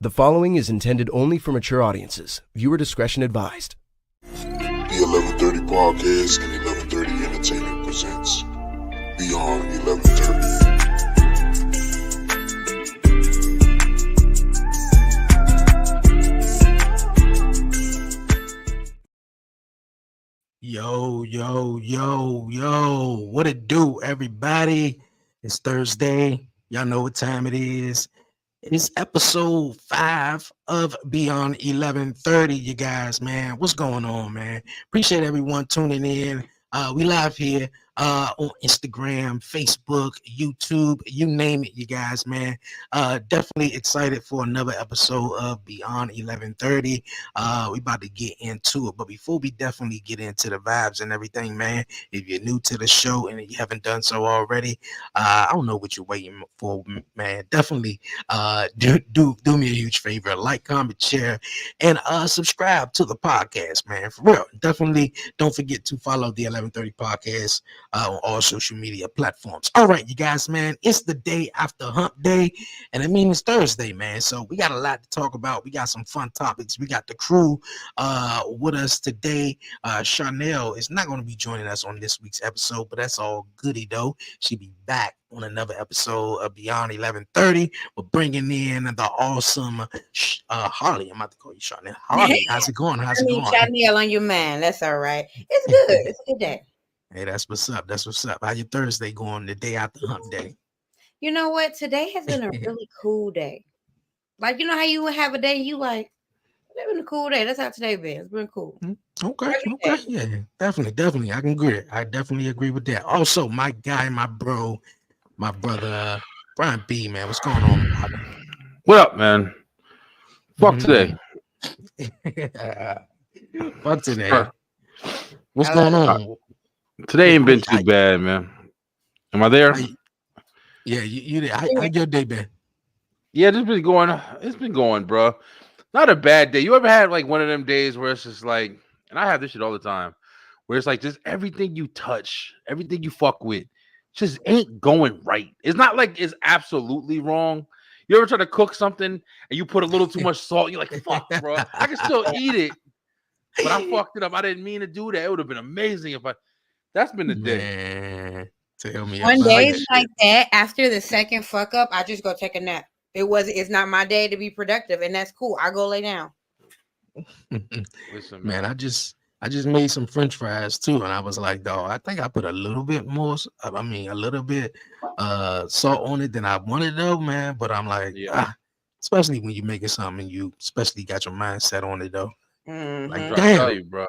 The following is intended only for mature audiences. Viewer discretion advised. The 1130 Podcast and 1130 Entertainment presents Beyond 1130. Yo, what it do, everybody? It's Thursday. Y'all know what time it is. It's episode 5 of Beyond 1130, you guys, man. What's going on, man? Appreciate everyone tuning in. We live here on Instagram, Facebook, YouTube, you name it, you guys, man. Definitely excited for another episode of Beyond 1130. We about to get into it, but before we definitely get into the vibes and everything, man, if you're new to the show and you haven't done so already, I don't know what you're waiting for, man. Definitely do me a huge favor, like, comment, share, and subscribe to the podcast, man. For real, definitely don't forget to follow the 1130 podcast on all social media platforms. All right, you guys, man, it's the day after hump day, and I mean it's Thursday, man, so we got a lot to talk about. We got some fun topics. We got the crew with us today. Chanel is not going to be joining us on this week's episode, but that's all goody though. She'll be back on another episode of Beyond 1130. We're bringing in the awesome Harley. I'm about to call you Chanel. Harley, how's it going? Chanel on your man. That's all right. It's good. It's a good day. Hey, that's what's up. How your Thursday going? The day after hump day. You know what? Today has been a really cool day. Like, you know how you would have a day you like, it's been a cool day. That's how today been. It's been cool. Okay. Yeah, definitely. I can agree. I definitely agree with that. Also, my guy, my brother, Brian B, man. What's going on, brother? What up, man? Fuck today. Fuck today. What's going on? Today ain't been too bad, man. Am I there? Yeah, you how your day been? Yeah, it's been going, bro. Not a bad day. You ever had like one of them days where it's just like, and I have this shit all the time, where it's like just everything you touch, everything you fuck with, just ain't going right. It's not like it's absolutely wrong. You ever try to cook something and you put a little too much salt? You're like, fuck, bro. I can still eat it, but I fucked it up. I didn't mean to do that. It would have been amazing if I. That's been the day. Man, tell me. One day like that, after the second fuck up, I just go take a nap. It's not my day to be productive, and that's cool. I go lay down. Listen, man, I just made some French fries too, and I was like, dog, I think I put a little bit salt on it than I wanted though, man. But I'm like, especially when you're making something, you especially got your mindset on it though. Like, damn, I tell you, bro.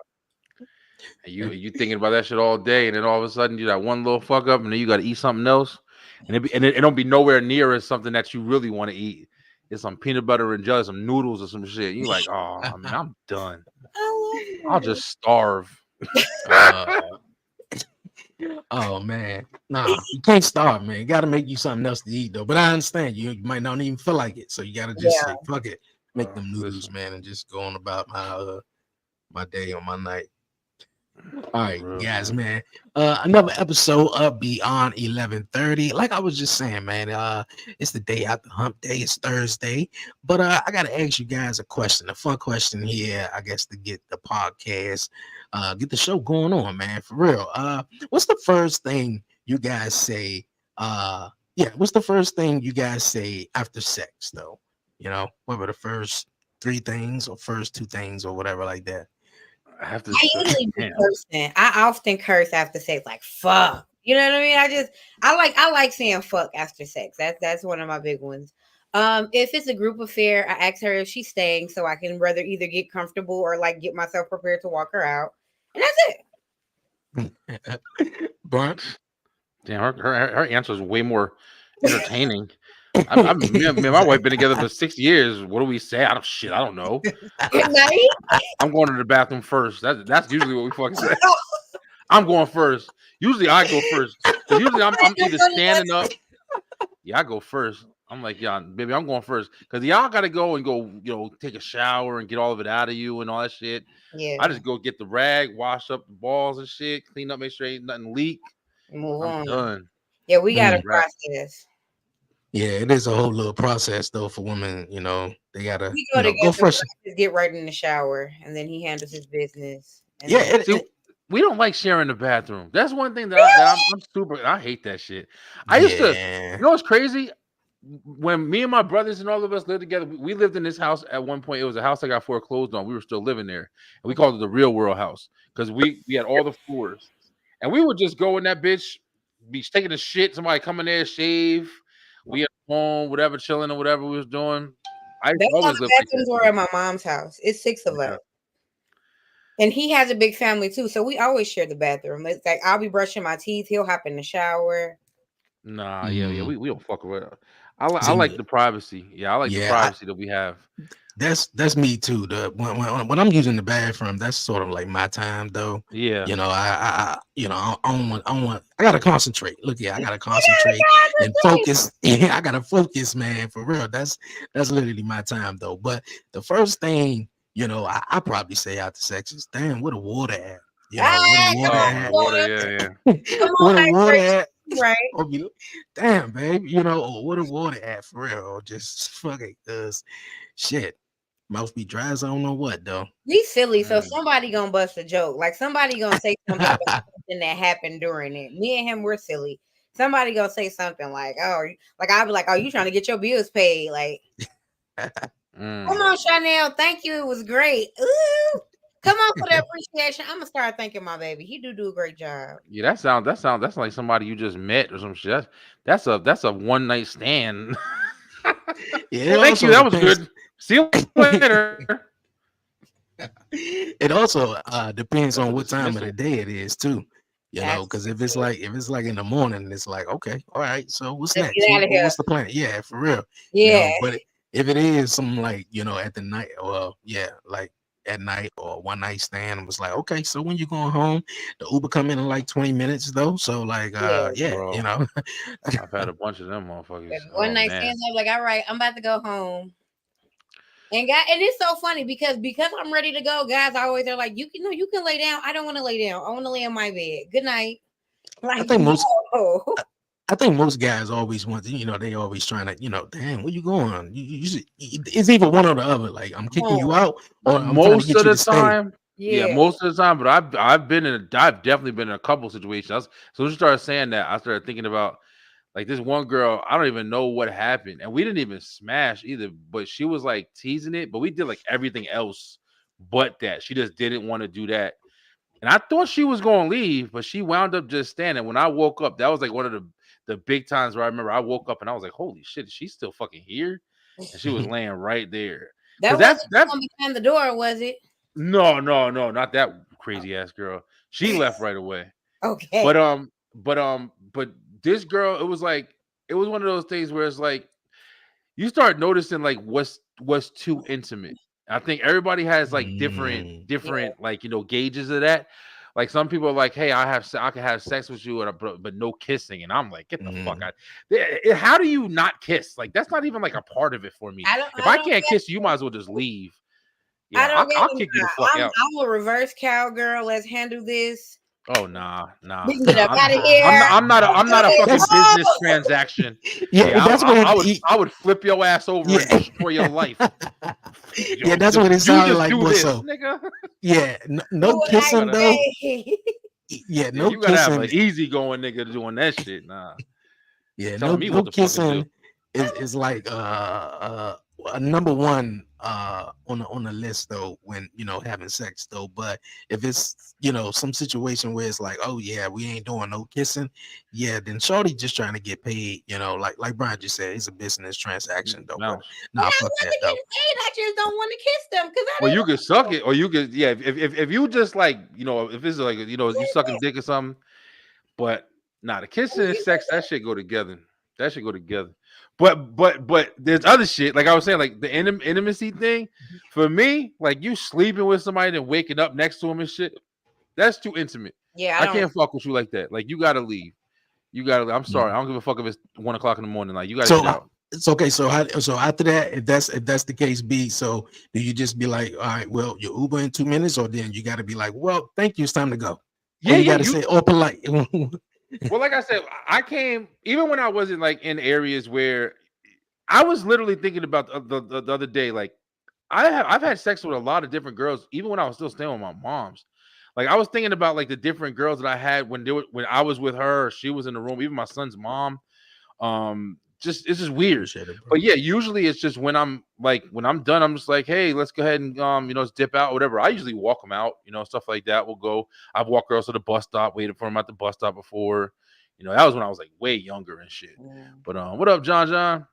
And you thinking about that shit all day, and then all of a sudden you got one little fuck up, and then you got to eat something else, and it don't be nowhere near as something that you really want to eat. It's some peanut butter and jelly, some noodles or some shit. You like, oh man, I'm done. I'll just starve. Oh man, nah, you can't starve, man. You got to make you something else to eat though. But I understand you might not even feel like it, so you got to just say fuck it, make them noodles, man, and just go on about my day or my night. All right, guys, man. Another episode of Beyond 1130. Like I was just saying, man, it's the day after hump day. It's Thursday. But I gotta ask you guys a question, a fun question here, I guess, to get the podcast, get the show going on, man. For real. What's the first thing you guys say? What's the first thing you guys say after sex, though? You know, what were the first 3 things or first 2 things or whatever like that? I usually be cursing. I often curse after sex, like fuck. You know what I mean? I like saying fuck after sex. That's one of my big ones. If it's a group affair, I ask her if she's staying so I can rather either get comfortable or like get myself prepared to walk her out. And that's it. But damn, her answer is way more entertaining. Me and my wife been together for 6 years. What do we say? I don't know. Good night. I'm going to the bathroom first. That's usually what we fucking say. I'm going first. Usually I go first. Usually I'm either standing up. Yeah, I go first. I'm like, yeah, baby, I'm going first. Because y'all got to go, take a shower and get all of it out of you and all that shit. Yeah. I just go get the rag, wash up the balls and shit, clean up, make sure ain't nothing leak. Move I'm on. done. Yeah, we got to process. Yeah, it is a whole little process though for women. They gotta, We go go together. fresh. Just get right in the shower, and then he handles his business. And Yeah, then See, we don't like sharing the bathroom. That's one thing that, I'm super. I hate that shit. I used to. yeah. You know what's crazy? When me and my brothers and all of us lived together, we lived in this house at one point. It was a house that got foreclosed on. We were still living there, and we called it the real world house because we had all the floors, and we would just go in that bitch, be taking a shit. Somebody come in there, shave. We at home, whatever, chilling or whatever we was doing. I that's how always the lived like bathrooms were that. at my mom's house. It's 6 of Yeah. us. And he has a big family too, so we always share the bathroom. It's like I'll be brushing my teeth, he'll hop in the shower. Nah, yeah, Mm. we don't fuck with it. I like See, the privacy. Yeah, I like the yeah, privacy that we have. that's me too. When I'm using the bathroom, that's sort of like my time though. Yeah. I gotta concentrate. Look, I gotta concentrate and focus. Yeah, I gotta focus, man, for real. That's literally my time though. But the first thing, I probably say after sex is, damn, where the water at? Where the water Oh, at? water. Yeah, yeah. Come Where on, the water hydration, at? right? Or be, damn, babe, or where the water at for real? Or just fuck it, cause shit, mouth be dry as I don't know what though. We silly, so Mm. somebody gonna bust a joke. Like somebody gonna say something about something that happened during it. Me and him, we're silly. Somebody gonna say something like, "Oh," like I'll be like, "Oh, you trying to get your bills paid?" Like, Mm. come on, Chanel, thank you. It was great. Ooh, come on for the appreciation. I'm gonna start thanking my baby. He do a great job. Yeah, that's like somebody you just met or some shit. That's a one night stand. Yeah, it Thank you. also That was depends. good. See you later. It also depends That's on a what time of the dismissal. day it is too. Because if it's Absolutely. like in the morning, it's like, okay, all right, so what's Let's next? get out of here. What's the plan? Yeah, for real. Yeah. But if it is something like, at the night, well, yeah, like at night or one night stand, it was like, okay, so when you going home, the Uber come in like 20 minutes though. So like Yeah. yeah, Bro, I've had a bunch of them motherfuckers. One Oh night man. stands, I'm like, all right, I'm about to go home. And it's so funny because I'm ready to go, guys always are like, you can lay down. I don't want to lay down. I want to lay on my bed. Good night. I Like, think most no. I think most guys always want to, they always trying to, damn, where you going? It's either one or the other. Like, I'm kicking you Home. out or I'm trying to Most get of you the to stay. time, yeah, Yeah. most of the time. But I've definitely been in a couple situations. So when you started saying that, I started thinking about like this one girl. I don't even know what happened, and we didn't even smash either. But she was like teasing it, but we did like everything else but that. She just didn't want to do that, and I thought she was going to leave, but she wound up just standing. When I woke up, that was like one of the big times where I remember I woke up and I was like, "Holy shit, she's still fucking here," and she was laying right there. That Because wasn't that the one behind the door, was it? no, not that crazy ass girl. She left right away. Okay. But this girl, it was one of those things where it's like you start noticing like what's too intimate. I think everybody has like Mm, different like gauges of that. Like some people are like, hey, I can have sex with you, but no kissing, and I'm like, get the fuck mm. out. How do you not kiss? Like that's not even like a part of it for me. If I I don't can't get kiss you, you might as well just leave. I Yeah, don't get I'll it. kick you the fuck out. I'm a reverse cowgirl. Let's handle this. Oh nah. We can get up out of I'm here. not. I'm not a fucking That's business transaction. yeah, Yeah, that's what I would flip your ass over and yeah. destroy your life. Yeah, Yo, that's what it you sounded just like do more this, so. nigga. Yeah, Do no what Yeah, kissing I though. say. Yeah, yeah, no you gotta have kissing. an easy going nigga doing that shit. Nah, Yeah, telling me no what the fuck to do. kissing is like a number one on the list though when having sex though. But if it's some situation where it's like, oh yeah, we ain't doing no kissing, yeah, then shorty just trying to get paid, like Brian just said, it's a business transaction though. But Bounce. And nah, I fuck that wasn't though. getting paid. I just don't want to kiss them because I Well, you didn't could suck it, or you could, yeah. If you just like, if it's like, you sucking dick or something. But nah, the kissing and sex, that shit go together. That should go together. But there's other shit. Like I was saying, like the intimacy thing. For me, like you sleeping with somebody and waking up next to him and shit, that's too intimate. Yeah, I I don't. can't fuck with you like that. Like you gotta leave. You gotta. I'm sorry. I Mm. don't give a fuck if it's 1 o'clock in the morning. Like you gotta So get out. it's okay. So after that, if that's the case, B. So do you just be like, all right, well, your Uber in 2 minutes, or then you got to be like, well, thank you, it's time to go, or Yeah, you yeah. got to say, oh, polite. Well, like I said, I came even when I wasn't like in areas where I was literally thinking about the other day, like I've had sex with a lot of different girls, even when I was still staying with my mom's. Like I was thinking about like the different girls that I had when I was with her, or she was in the room, even my son's mom. Just it's just weird. Appreciate it, bro. But yeah, usually it's just when I'm done, I'm just like, hey, let's go ahead and let's dip out, whatever. I usually walk them out, stuff like that. We'll go. I've walked girls to the bus stop, waited for them at the bus stop before. That was when I was like way younger and shit. Yeah. But what up, John?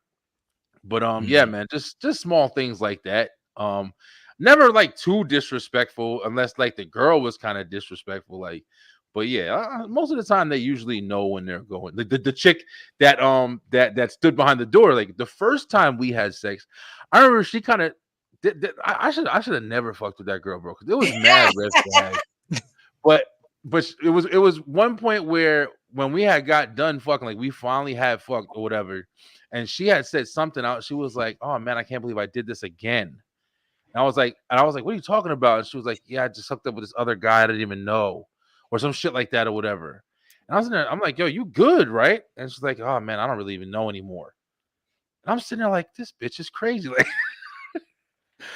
But yeah, man, just small things like that. Never like too disrespectful, unless like the girl was kind of disrespectful, like. But yeah, most of the time they usually know when they're going. The chick that that stood behind the door, like the first time we had sex, I remember she kind of. I should have never fucked with that girl, bro, because it was mad red flag. But it was one point where when we had got done fucking, like we finally had fucked or whatever, and she had said something out. She was like, "Oh man, I can't believe I did this again." And I was like, "What are you talking about?" And she was like, "Yeah, I just hooked up with this other guy I didn't even know." Or some shit like that or whatever. And I was in there, I'm like, yo, you good, right? And she's like, oh man, I don't really even know anymore. And I'm sitting there like, this bitch is crazy. Like,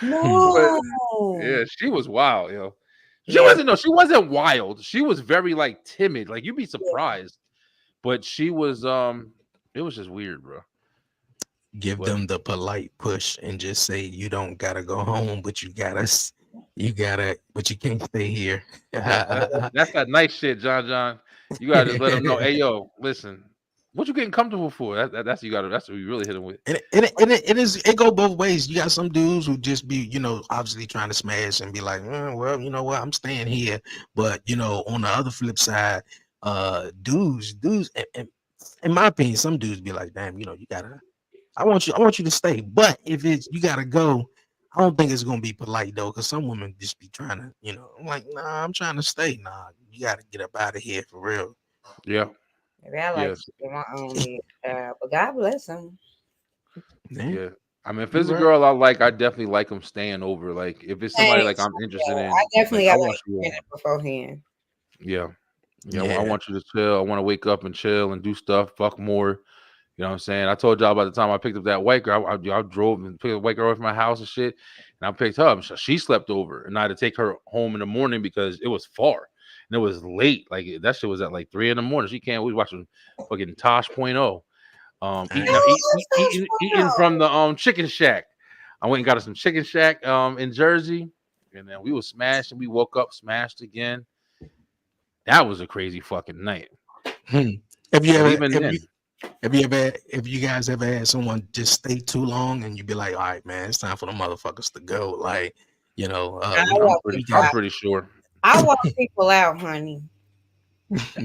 No. yeah, she was wild, yo. She wasn't wild. She was very like timid. Like you'd be surprised. But she was it was just weird, bro. Give them the polite push and just say you don't gotta go home, but you gotta, but you can't stay here. That's that nice shit, John. You gotta just let them know, hey yo, listen, what you getting comfortable for? That's what you really hit them with. And it go both ways. You got some dudes who just be, obviously trying to smash and be like, well, you know what, I'm staying here. But on the other flip side, dudes, in my opinion, some dudes be like, damn, you gotta. I want you to stay. But if you gotta go, I don't think it's gonna be polite though, because some women just be trying to, I'm like, nah, I'm trying to stay. Nah, you gotta get up out of here for real. Yeah. Maybe I like to do my own bed, but God bless them. Yeah. I mean, if it's a girl I like, I definitely like them staying over. Like if it's somebody like I'm interested in, I definitely I want you beforehand. Yeah. I want you to chill. I want to wake up and chill and do stuff. Fuck more. You know what I'm saying? I told y'all by the time I picked up that white girl, I drove and picked the white girl from my house and shit. And I picked her up. She slept over. And I had to take her home in the morning because it was far. And it was late. Like that shit was at like 3 a.m. She can't. We was watching fucking Tosh.0. Eating from the Chicken Shack. I went and got us some Chicken Shack in Jersey. And then we was smashed and we woke up smashed again. That was a crazy fucking night. Have you guys ever had someone just stay too long and you be like, all right, man, it's time for the motherfuckers to go? Like, I'm pretty sure. I walk people out, honey.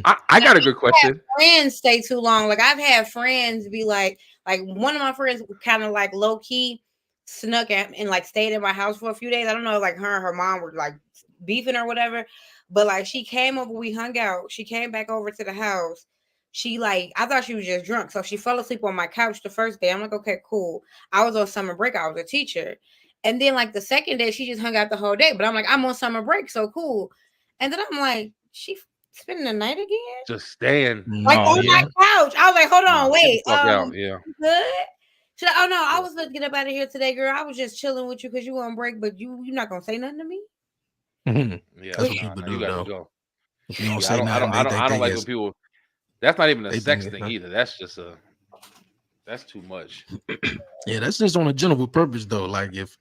I got a good question. Friends stay too long. Like I've had friends be like one of my friends kind of like low key snuck at and like stayed in my house for a few days. I don't know, like her and her mom were like beefing or whatever, but like she came over, we hung out. She came back over to the house. I thought she was just drunk. So she fell asleep on my couch the first day. I'm like, okay, cool. I was on summer break. I was a teacher. And then like the second day, she just hung out the whole day. But I'm like, I'm on summer break. So cool. And then I'm like, she spending the night again? Just staying. Like on my couch. I was like, hold on, wait. Yeah. Good? She's like, oh no, I was supposed to get up out of here today, girl. I was just chilling with you because you on break, but you're not gonna say nothing to me? Yeah, that's what people do, though. Go. If you don't say nothing, I don't like when people. That's not even a sex thing either. That's just that's too much. Yeah, that's just on a general purpose though. Like if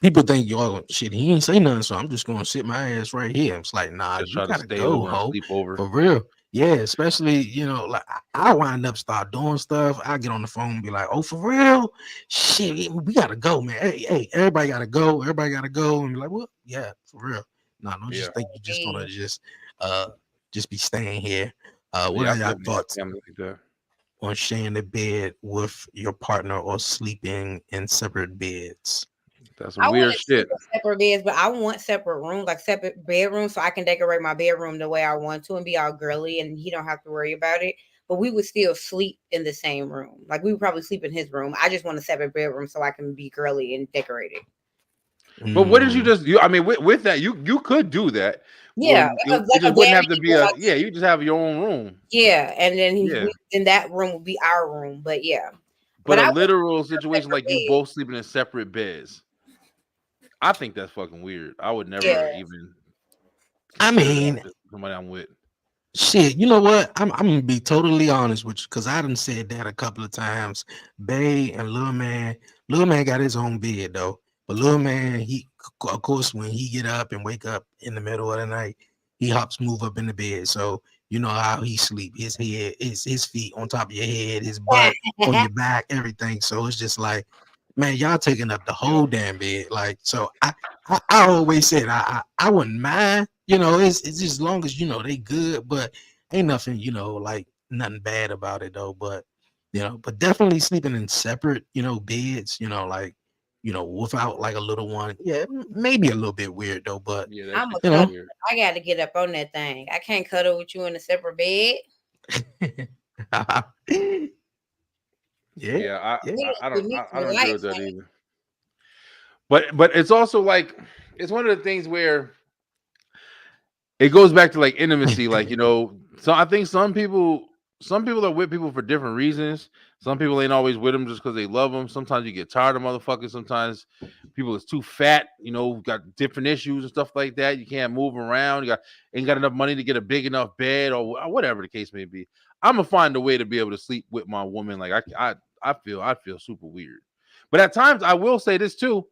people think, yo, shit, he ain't say nothing, so I'm just gonna sit my ass right here. It's like, nah, you gotta go, ho, sleep over for real. Yeah, especially like I wind up start doing stuff. I get on the phone and be like, oh, for real, shit, we gotta go, man. Hey, everybody gotta go. Everybody gotta go, and be like, what? Yeah, for real. No, don't just think you're just gonna just be staying here. What are your thoughts on sharing the bed with your partner or sleeping in separate beds? That's some weird shit. Separate beds, but I want separate rooms, like separate bedrooms, so I can decorate my bedroom the way I want to and be all girly, and he don't have to worry about it. But we would still sleep in the same room. Like we would probably sleep in his room. I just want a separate bedroom so I can be girly and decorated. But what did you just? I mean, with that, you could do that. Yeah, it just wouldn't have to be you just have your own room. Yeah, and then then that room would be our room. But yeah, But a I would literal situation separate like you bed. both sleeping in separate beds, I think that's fucking weird. I would Yeah. never even I consider that mean, to somebody I'm with. shit, you know what? I'm gonna be totally honest with you because I done said that a couple of times. Bay and Little Man got his own bed though. But Little Man, of course, when he get up and wake up in the middle of the night, he hops, move up in the bed. So you know how he sleep. His head, his feet on top of your head, his butt on your back, everything. So it's just like, man, y'all taking up the Yep. whole damn bed. Like, so I always said I wouldn't mind, it's just as long as they good, but ain't nothing, like nothing bad about it though. But but definitely sleeping in separate, beds, like, without like a little one, yeah, maybe a little bit weird though, but Yeah, that I'm a shit you kind cuddler. of know, weird. I got to get up on that thing. I can't cuddle with you in a separate bed. yeah, Yeah, yeah, I We don't agree like with that either. But it's also like it's one of the things where it goes back to like intimacy, like so I think some people are with people for different reasons. Some people ain't always with them just because they love them. Sometimes you get tired of motherfuckers. Sometimes people is too fat, got different issues and stuff like that. You can't move around. You ain't got enough money to get a big enough bed or whatever the case may be. I'm gonna find a way to be able to sleep with my woman. Like I feel super weird, but at times I will say this too.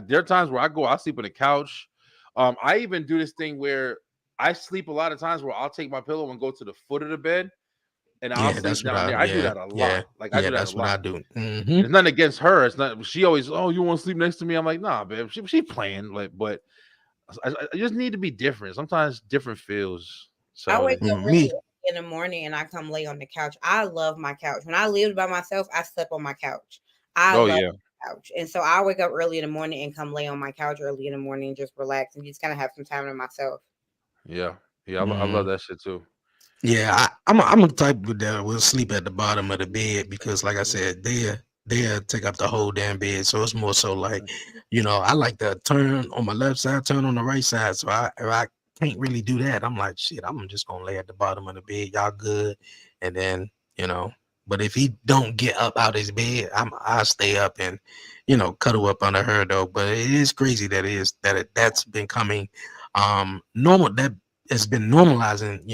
There are times where I sleep on the couch. I even do this thing where I sleep a lot of times where I'll take my pillow and go to the foot of the bed and I'll yeah. sleep That's what down there. I do yeah, that a yeah, lot. Like I yeah. do that a That's what I lot. do. And it's nothing against her. It's not. She always, oh, you want to sleep next to me? I'm like, nah, babe. She playing. Like, but I just need to be different. Sometimes different feels. I So wake up really Me, early in the morning and I come lay on the couch. I love my couch. When I lived by myself, I slept on my couch. I oh love yeah, my couch. And so I wake up early in the morning and come lay on my couch early in the morning and just relax and just kind of have some time to myself. yeah, yeah. I love mm, that shit too. yeah, I'm a type that will sleep at the bottom of the bed because, like I said, they take up the whole damn bed. So it's more so like, I like to turn on my left side, turn on the right side. So if I can't really do that, I'm like, shit, I'm just gonna lay at the bottom of the bed. Y'all good, and then you know. But if he don't get up out his bed, I'll stay up and cuddle up under her though. But it is crazy that's becoming normal. That it's been normalizing,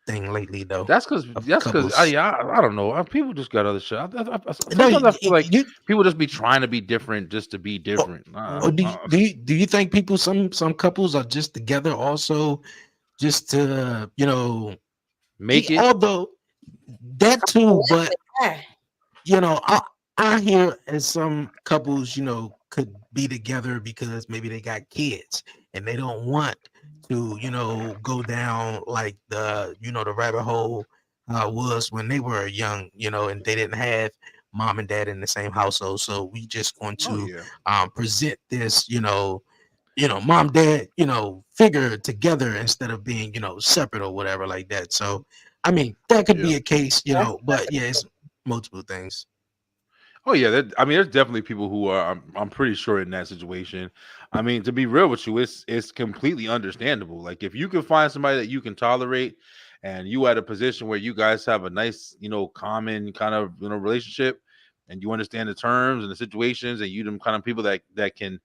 thing lately though That's because of I, couples. yeah, I don't know. People just got other shit. No, Sometimes I feel like you people just be trying to be different just to be or, different. or do you think people some couples are just together also just to Make it. although that too, but Ah, you know, I I hear as some couples, could be together because maybe they got kids and they don't want to, go down like the rabbit hole was when they were young, and they didn't have mom and dad in the same household. So we just going Oh to yeah, present this, mom, dad, figure together instead of being, separate or whatever like that. So I mean, that could yeah. be a case, that's but yeah, it's multiple things. Oh yeah, I mean, there's definitely people who are. I'm pretty sure in that situation. I mean, to be real with you, it's completely understandable. Like if you can find somebody that you can tolerate, and you at a position where you guys have a nice, common kind of relationship, and you understand the terms and the situations, and you them kind of people that can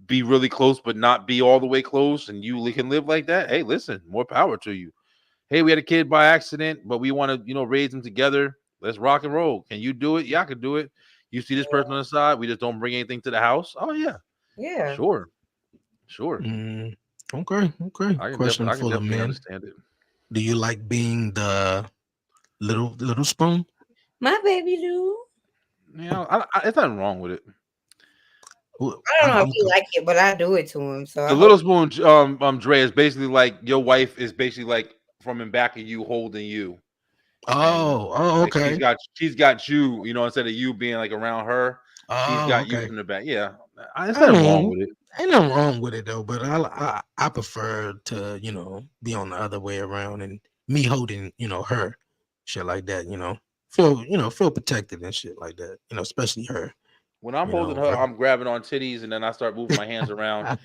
be really close but not be all the way close, and you can live like that. Hey, listen, more power to you. Hey, we had a kid by accident, but we want to, raise them together. Let's rock and roll. Can you do it? Yeah, I can do it. You see this person on the side. We just don't bring anything to the house. Oh yeah, yeah. sure, sure. Mm, okay. Question I can for the definitely men: understand it. do you like being the little spoon? My baby do. Yeah, it's nothing wrong with it. Well, I don't know if he like it, but I do it to him. So I The hope. little spoon, Dre, is basically like your wife is basically like from in back of you holding you, and like she's okay. got you, instead of you being like around her, she's got you Okay. from the back. Yeah, it's I nothing wrong mean, with it. ain't nothing wrong with it though, but I prefer to be on the other way around and me holding her, shit like that. Feel protected and shit like that. Especially her. When I'm You holding know, her, I'm grabbing on titties, and then I start moving my hands around,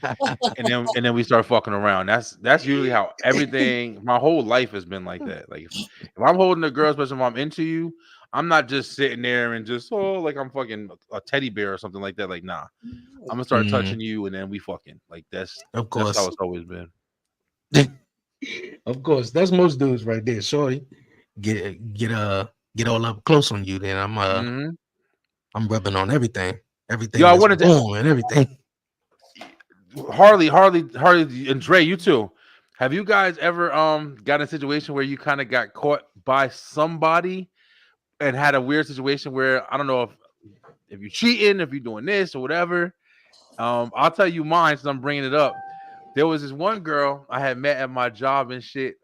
and then we start fucking around. That's usually how everything. My whole life has been like that. Like if I'm holding a girl, especially if I'm into you, I'm not just sitting there and just like I'm fucking a teddy bear or something like that. Like nah, I'm gonna start touching you, and then we fucking like of that's how course. it's always been. Of course, that's most dudes right there. Shorty, get all up close on you. Then Hmm. I'm rubbing on everything, Yo, everything I that's wanted to warm and everything. Harley, and Dre, you too. Have you guys ever got in a situation where you kind of got caught by somebody and had a weird situation where I don't know if you're cheating, if you're doing this or whatever? I'll tell you mine since I'm bringing it up. There was this one girl I had met at my job and shit.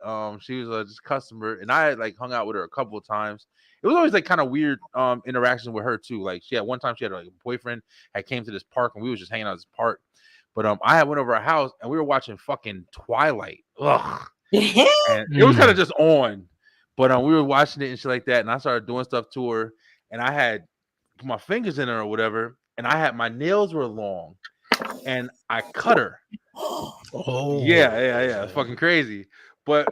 She was a just customer, and I had like hung out with her a couple of times. It was always like kind of weird interactions with her too. Like she had one time she had like a boyfriend had came to this park and we was just hanging out at this park. But I had went over her house and we were watching fucking Twilight. Ugh. And it was kind of just on. But we were watching it and shit like that. And I started doing stuff to her, and I had put my fingers in her or whatever, and I had my nails were long, and I cut her. Oh, Yeah. It's fucking crazy. But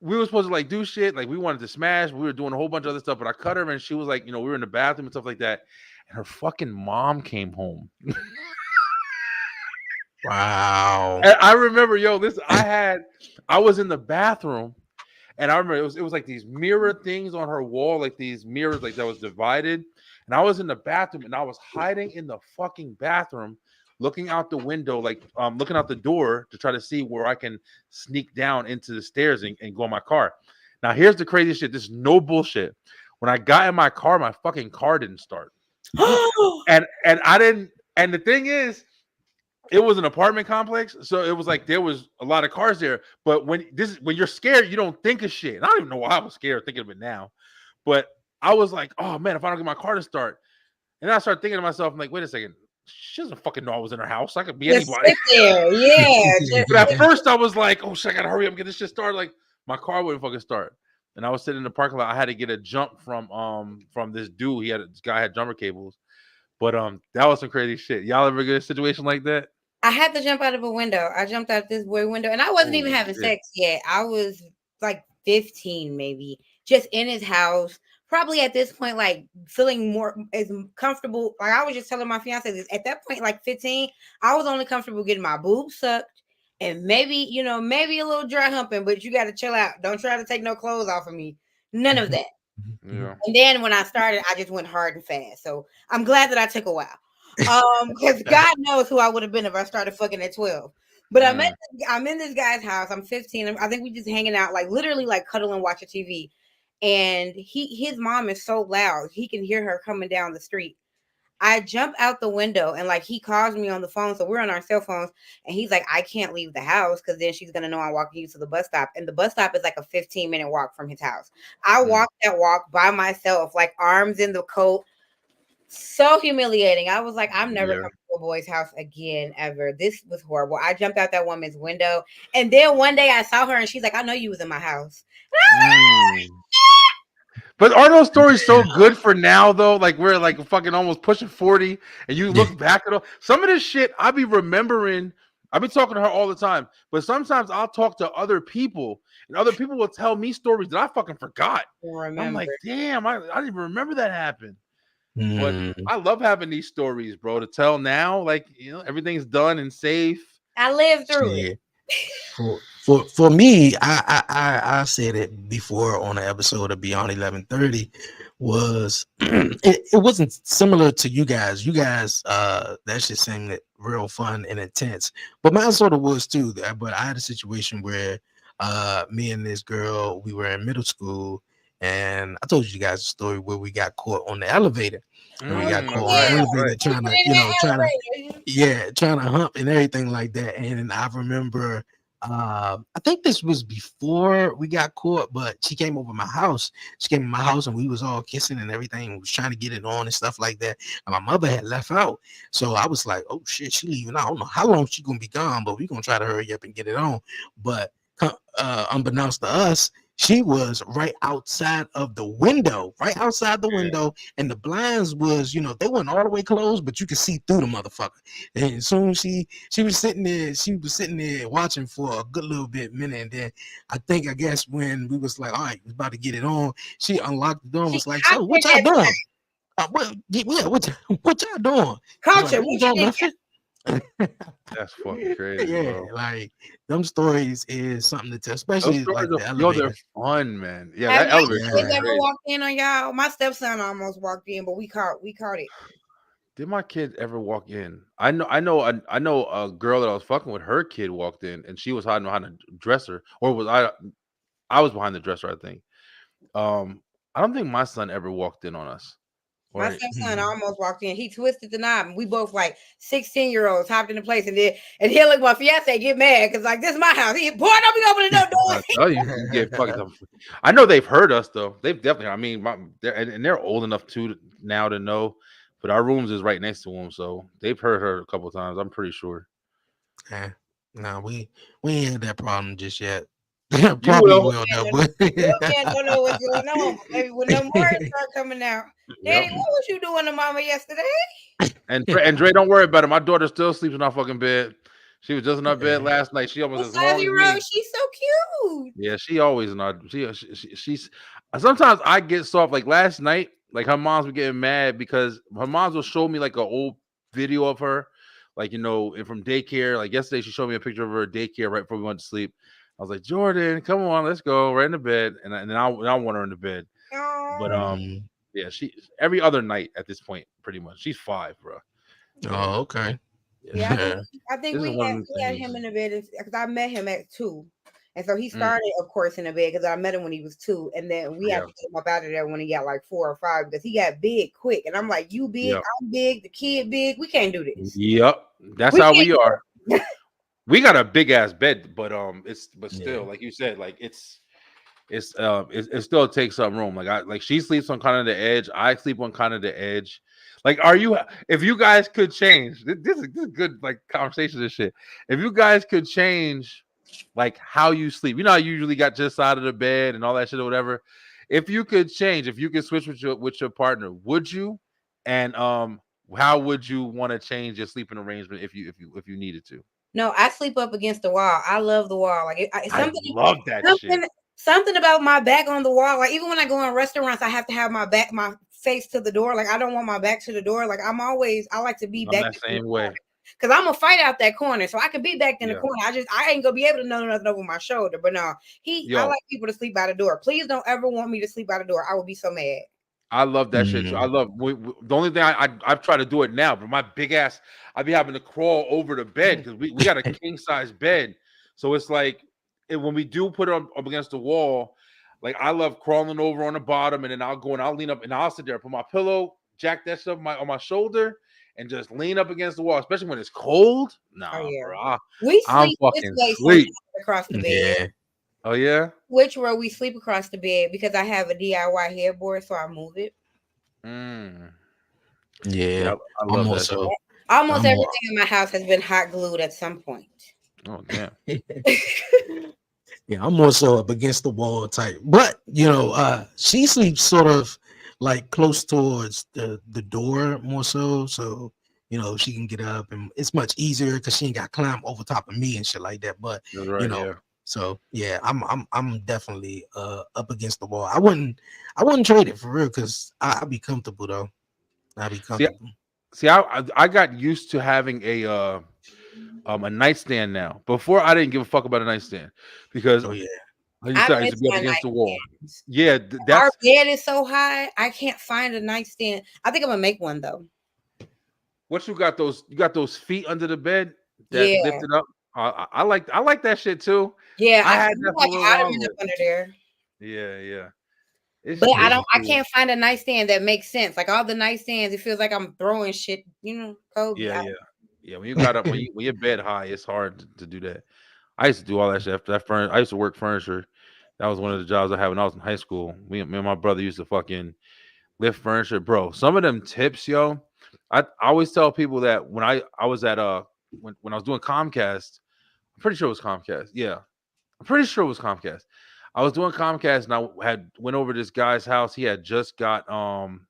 we were supposed to like do shit, like we wanted to smash. We were doing a whole bunch of other stuff, but I cut her, and she was like, we were in the bathroom and stuff like that. And her fucking mom came home. wow. And I remember, I was in the bathroom, and I remember it was like these mirror things on her wall, like these mirrors, like that was divided. And I was in the bathroom, and I was hiding in the fucking bathroom, looking out the window, like looking out the door to try to see where I can sneak down into the stairs and go in my car. Now, here's the crazy shit. This is no bullshit. When I got in my car, my fucking car didn't start. And I didn't. And the thing is, it was an apartment complex, so it was like there was a lot of cars there. But when you're scared, you don't think of shit. And I don't even know why I was scared thinking of it now. But I was like, oh man, if I don't get my car to start. And then I started thinking to myself, I'm like, wait a second. She doesn't fucking know I was in her house. I could be Just anybody. sit there. Yeah. But at first I was like, oh shit, I gotta hurry up and get this shit started. Like my car wouldn't fucking start. And I was sitting in the parking lot. I had to get a jump from this dude. This guy had jumper cables. But that was some crazy shit. Y'all ever get a situation like that? I had to jump out of a window. I jumped out this boy window, and I wasn't even having shit. sex yet. I was like 15, maybe, just in his house. Probably at this point, like feeling more as comfortable. Like I was just telling my fiance this at that point, like 15, I was only comfortable getting my boobs sucked and maybe maybe a little dry humping. But you got to chill out. Don't try to take no clothes off of me. None of that. Yeah. And then when I started, I just went hard and fast. So I'm glad that I took a while. Because God knows who I would have been if I started fucking at 12. But I'm in this guy's house. I'm 15. I think we just hanging out, like literally like cuddling, watching TV. And his mom is so loud, he can hear her coming down the street. I jump out the window and like he calls me on the phone. So we're on our cell phones, and he's like, I can't leave the house because then she's gonna know I'm walking you to the bus stop. And the bus stop is like a 15-minute walk from his house. I walked that walk by myself, like arms in the coat. So humiliating. I was like, I'm never coming to a boy's house again, ever. This was horrible. I jumped out that woman's window. And then one day I saw her and she's like, I know you was in my house. But are those stories so good for now though? Like we're like fucking almost pushing 40, and you look back at all some of this shit I be remembering. I've been talking to her all the time, but sometimes I'll talk to other people, and other people will tell me stories that I fucking forgot. I'm like, damn, I didn't even remember that happened. But I love having these stories, bro, to tell now. Like, everything's done and safe. I lived through it. For me, I said it before on an episode of Beyond 1130 was it wasn't similar to you guys. You guys that shit seemed real fun and intense, but mine sort of was too. But I had a situation where me and this girl, we were in middle school, and I told you guys a story where we got caught on the elevator. And we got caught on the elevator trying to hump and everything like that. And I remember I think this was before we got caught, but she came over my house. She came to my house and we was all kissing and everything. We was trying to get it on and stuff like that. And my mother had left out. So I was like, oh shit, she leaving. I don't know how long she gonna be gone, but we gonna try to hurry up and get it on. But unbeknownst to us, she was right outside of the window, and the blinds was, they weren't all the way closed, but you could see through the motherfucker. And as soon as she was sitting there watching for a good little minute, and then I guess when we was like, all right, we about to get it on, she unlocked the door and She was like, cocked so what it y'all at doing? What y'all doing? culture. Like, we What ain't you doing think? nothing. That's fucking crazy, Yeah, bro. like them stories is something to tell, Those especially stories like the are, yo, they're elevator. fun, man. Yeah, Have that y'all elevator shit kids is Yeah. ever crazy. walked in on y'all? My stepson almost walked in, but we caught it. Did my kids ever walk in? I know a girl that I was fucking with. Her kid walked in, and she was hiding behind a dresser, or was I? I was behind the dresser, I think. I don't think my son ever walked in on us. My Or stepson almost walked in. He twisted the knob, and we both like 16-year-olds hopped into place, and he looked my fiance get mad because like this is my house. He boy, don't be opening the door. I tell you, you get fucked up. I know they've heard us though. They've definitely. I mean, they're old enough now to know. But our rooms is right next to them, so they've heard her a couple of times. I'm pretty sure. Yeah. No, we ain't had that problem just yet. You Probably will. will though, Little but man don't know what's going on. But maybe when the more start coming out, Daddy, Yep. what was you doing to Mama yesterday? And Dre, don't worry about it. My daughter still sleeps in our fucking bed. She was just in our bed last night. She almost The as long as 5-year-old, me. she's so cute. Yeah, she always in our. She's. Sometimes I get soft. Like last night, like her moms were getting mad because her moms will show me like an old video of her, like and from daycare. Like yesterday, she showed me a picture of her at daycare right before we went to sleep. I was like, Jordan, come on, let's go right in the bed, and then I want her in the bed. But Oh, yeah, she every other night at this point, pretty much. She's 5, bro. So oh, okay. yeah. Yeah. I think this is we one had of the we had things. him in the bed because I met him at 2. And so he started, of course, in the bed because I met him when he was 2. And then we had Yeah, to get him up out of there when he got like 4 or 5 because he got big quick. And I'm like, you big, yep, I'm big, the kid big. We can't do this. yep. That's We how can't we are. We got a big ass bed, but Yeah. still, like you said, like it still takes some room. Like she sleeps on kind of the edge. I sleep on kind of the edge. Like, if you guys could change, this is good like conversation and shit. If you guys could change like how you sleep, how you usually got just side of the bed and all that shit or whatever. If you could switch with your partner, would you? And how would you want to change your sleeping arrangement if you needed to? No, I sleep up against the wall. I love the wall. Like I love that shit. something about my back on the wall. Like even when I go in restaurants, I have to have my face to the door. Like I don't want my back to the door. Like I like to be I'm back that same way. because I'm gonna fight out that corner. So I can be back in the Yeah. corner. I ain't gonna be able to know nothing over my shoulder. But no, I Yo, like people to sleep by the door. Please don't ever want me to sleep by the door. I will be so mad. I love that shit too. I love the only thing I've tried to do it now, but my big ass, I'd be having to crawl over the bed because we got a king size bed. So it's like when we do put it up against the wall, like I love crawling over on the bottom, and then I'll go and I'll lean up and I'll sit there, put my pillow, jack that stuff on my shoulder, and just lean up against the wall, especially when it's cold. Nah, Oh yeah. bro, We I'm sleep this fucking way sleep. sometimes across the bed. Yeah. Oh yeah. Which row we sleep across the bed because I have a DIY headboard, so I move it. Yeah. I love that shit. Almost I'm everything in my house has been hot glued at some point. Oh damn. Yeah, I'm more so up against the wall type. But she sleeps sort of like close towards the door more so. So, she can get up and it's much easier because she ain't got to climb over top of me and shit like that. But That's right. Yeah. so yeah, I'm definitely up against the wall. I wouldn't trade it for real because I'd be comfortable though. I'd be comfortable. See, I got used to having a nightstand now. Before I didn't give a fuck about a nightstand because Oh yeah. like you said, I used to be up against the wall. Yeah, Our that's bed is so high, I can't find a nightstand. I think I'm gonna make one though. what you got those feet under the bed that Yeah, lifted up. I like that shit too. yeah. I I had can that do for a like little an while. ottoman up under there. Yeah. It's But crazy. I can't find a nightstand that makes sense. Like all the nightstands, it feels like I'm throwing shit, Kobe. Yeah. When you got up, when your bed high, it's hard to do that. I used to do all that shit. I used to work furniture. That was one of the jobs I had when I was in high school. Me and my brother used to fucking lift furniture, bro. Some of them tips, yo. I always tell people that when I was at when I was doing Comcast, I'm pretty sure it was Comcast. Yeah, I'm pretty sure it was Comcast. I was doing Comcast and I went over to this guy's house. He had just moved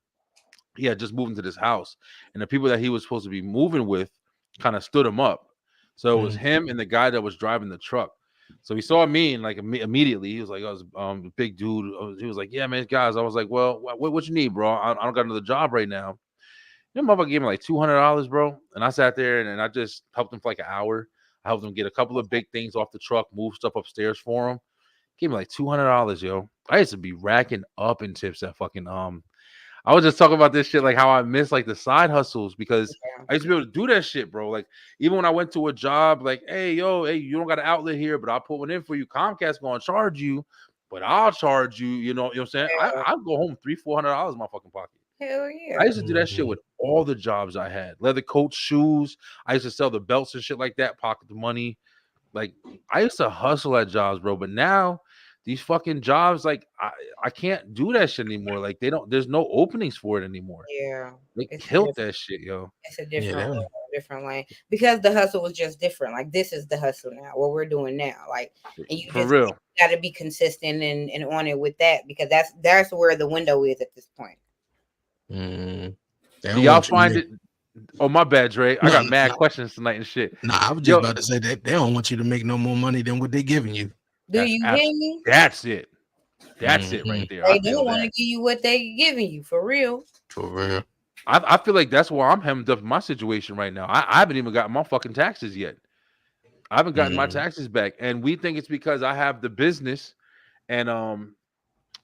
into this house, and the people that he was supposed to be moving with kind of stood him up. So it was him and the guy that was driving the truck. So he saw me and like immediately he was like, "I was a big dude." He was like, "Yeah, man, guys." I was like, "Well, what you need, bro? I don't got another job right now." You know, motherfucker gave me like $200, bro, and I sat there and I just helped him for like an hour. I helped him get a couple of big things off the truck, move stuff upstairs for him. Gave me like $200, yo. I used to be racking up in tips at fucking I was just talking about this shit, like how I miss like the side hustles because I used to be able to do that shit, bro. Like even when I went to a job, like, hey, you don't got an outlet here, but I'll put one in for you. Comcast gonna charge you, but I'll charge you. You know what I'm saying? I'll go home $300-$400 in my fucking pocket. Hell yeah. I used to do that shit with all the jobs I had. Leather coats, shoes. I used to sell the belts and shit like that, pocket the money. Like I used to hustle at jobs, bro. But now these fucking jobs, like I can't do that shit anymore. Like there's no openings for it anymore. Yeah. They killed that shit, yo. It's a different lane because the hustle was just different. Like this is the hustle now, what we're doing now. Like, and you For real got to be consistent and on it with that because that's where the window is at this point. Do y'all find it? Oh, my bad, Dre. I got mad questions tonight and shit. Nah, I was just about to say that they don't want you to make no more money than what they're giving you. Do you hear me? That's it. That's it right there. They don't want to give you what they giving you for real. For real. I feel like that's why I'm hemmed up in my situation right now. I haven't even gotten my fucking taxes yet. I haven't gotten my taxes back, and we think it's because I have the business, and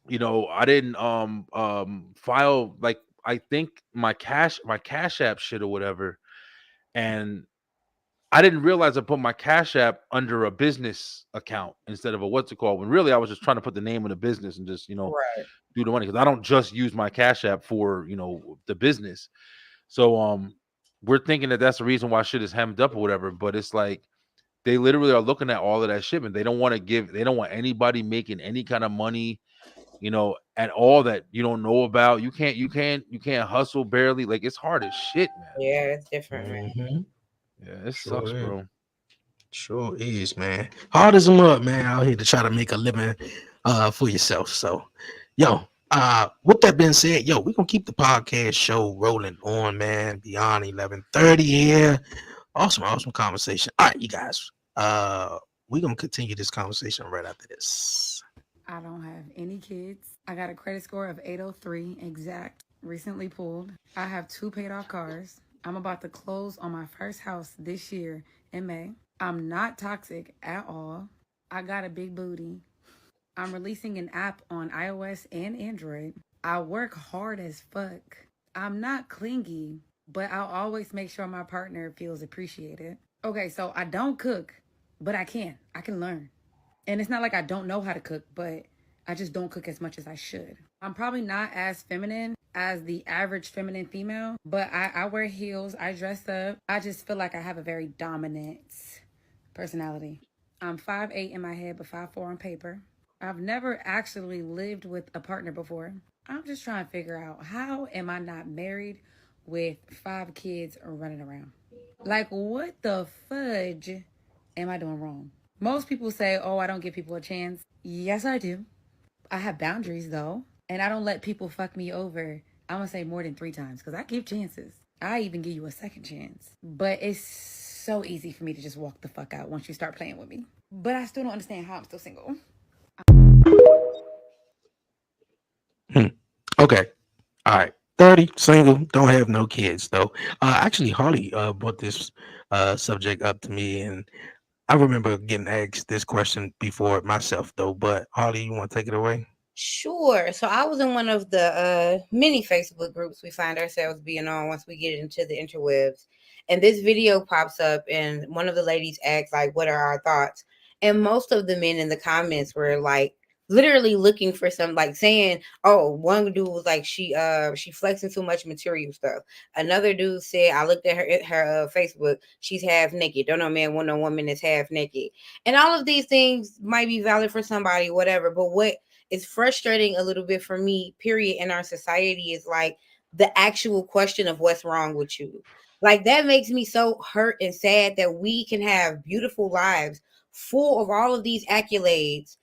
you know, I didn't file like I think my cash app shit or whatever, and I didn't realize I put my Cash App under a business account instead of a what's it called. When really I was just trying to put the name of the business and just do the money because I don't just use my Cash App for the business. So we're thinking that that's the reason why shit is hemmed up or whatever. But it's like they literally are looking at all of that shipment. They don't want anybody making any kind of money, at all that you don't know about. You can't hustle barely. Like it's hard as shit, man. Yeah, it's different, man. Yeah, it sucks, bro. Sure is, man. Hard as them up, man, out here to try to make a living for yourself. So, with that being said, we're gonna keep the podcast show rolling on, man. Beyond 11:30 here. Awesome conversation. All right, you guys. We're gonna continue this conversation right after this. I don't have any kids. I got a credit score of 803 exact, recently pulled. I have 2 paid off cars. I'm about to close on my first house this year in May. I'm not toxic at all. I got a big booty. I'm releasing an app on iOS and Android. I work hard as fuck. I'm not clingy, but I'll always make sure my partner feels appreciated. Okay, so I don't cook, but I can learn. And it's not like I don't know how to cook, but I just don't cook as much as I should. I'm probably not as feminine as the average feminine female, but I wear heels, I dress up. I just feel like I have a very dominant personality. I'm 5'8" in my head, but 5'4" on paper. I've never actually lived with a partner before. I'm just trying to figure out, how am I not married with 5 kids running around? Like, what the fudge am I doing wrong? Most people say, oh, I don't give people a chance. Yes, I do. I have boundaries, though. And I don't let people fuck me over, I'm going to say more than 3 times, because I give chances. I even give you a second chance. But it's so easy for me to just walk the fuck out once you start playing with me. But I still don't understand how I'm still single. Okay. All right. 30, single, don't have no kids, though. Actually, Harley brought this subject up to me, and I remember getting asked this question before myself, though. But Harley, you want to take it away? Sure. So I was in one of the many Facebook groups we find ourselves being on once we get into the interwebs. And this video pops up and one of the ladies asks, like, what are our thoughts? And most of the men in the comments were like, literally looking for some, like saying, oh, one dude was like, she flexing too much material stuff. Another dude said, I looked at her Facebook, she's half naked. Don't know man want no woman that's half naked. And all of these things might be valid for somebody, whatever. But what is frustrating a little bit for me, period, in our society is like the actual question of what's wrong with you. Like that makes me so hurt and sad that we can have beautiful lives full of all of these accolades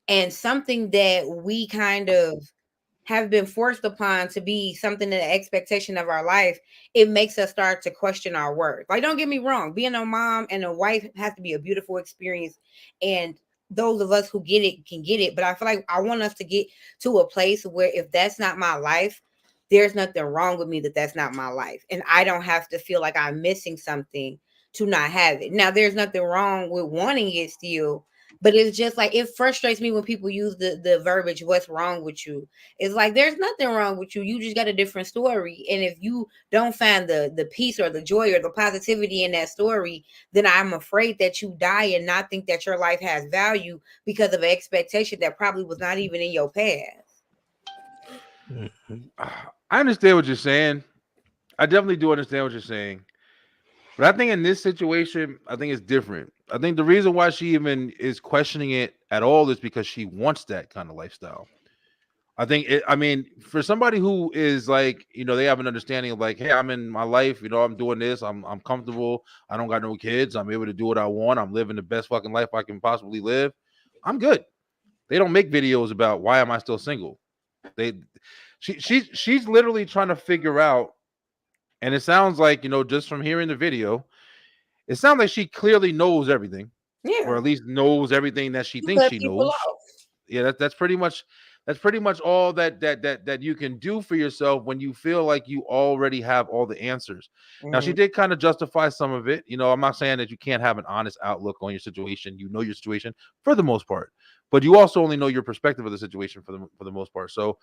and something that we kind of have been forced upon to be something in the expectation of our life, it makes us start to question our worth. Like, don't get me wrong, being a mom and a wife has to be a beautiful experience. And those of us who get it can get it. But I feel like I want us to get to a place where if that's not my life, there's nothing wrong with me that's not my life. And I don't have to feel like I'm missing something to not have it. Now, there's nothing wrong with wanting it still, but it's just like it frustrates me when people use the verbiage, what's wrong with you? It's like there's nothing wrong with you. You just got a different story. And if you don't find the peace or the joy or the positivity in that story, then I'm afraid that you die and not think that your life has value because of an expectation that probably was not even in your past. I understand what you're saying. I definitely do understand what you're saying. But I think in this situation, I think it's different. I think the reason why she even is questioning it at all is because she wants that kind of lifestyle. I mean, for somebody who is like, they have an understanding of like, hey, I'm in my life, I'm doing this, I'm comfortable, I don't got no kids, I'm able to do what I want, I'm living the best fucking life I can possibly live. I'm good. They don't make videos about why am I still single. She's literally trying to figure out, and it sounds like, just from hearing the video, it sounds like she clearly knows everything, or Yeah. at least knows everything that she You thinks cut she people knows. off. Yeah, that's pretty much all that you can do for yourself when you feel like you already have all the answers. Now, she did kind of justify some of it. I'm not saying that you can't have an honest outlook on your situation. You know your situation for the most part, but you also only know your perspective of the situation for the most part. So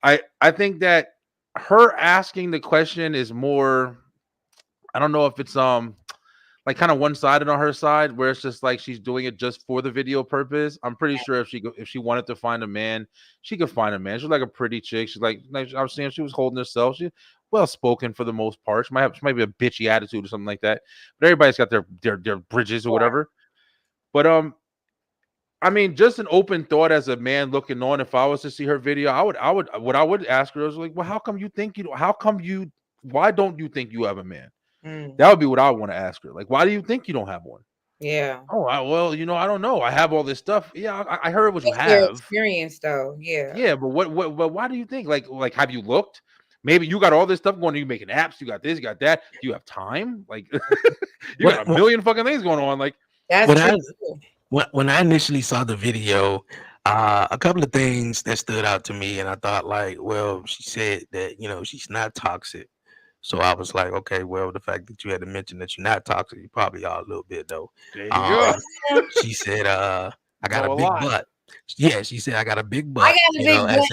I think that her asking the question is more, I don't know if it's like kind of one-sided on her side, where it's just like she's doing it just for the video purpose. I'm pretty sure if she wanted to find a man, she could find a man. She's like a pretty chick. She's like I was saying, she was holding herself. She well spoken for the most part. She might be a bitchy attitude or something like that. But everybody's got their bridges or whatever. But I mean, just an open thought as a man looking on. If I was to see her video, what I would ask her is like, well, how come you think you don't? Why don't you think you have a man? That would be what I want to ask her. Like, why do you think you don't have one? Yeah. Oh, well, I don't know. I have all this stuff. Yeah, I heard what you That's their have. experience though. Yeah. Yeah, but but why do you think? Like, have you looked? Maybe you got all this stuff going on. You making apps. You got this. You got that. Do you have time? Like, you got a million fucking things going on. Like, that's true. When I initially saw the video, a couple of things that stood out to me, and I thought like, well, she said that she's not toxic, so I was like, okay, well, the fact that you had to mention that you're not toxic, you probably are a little bit though. there you go. She said, I got Know a a big lot. butt. Yeah, she said I got a big I butt. got a big butt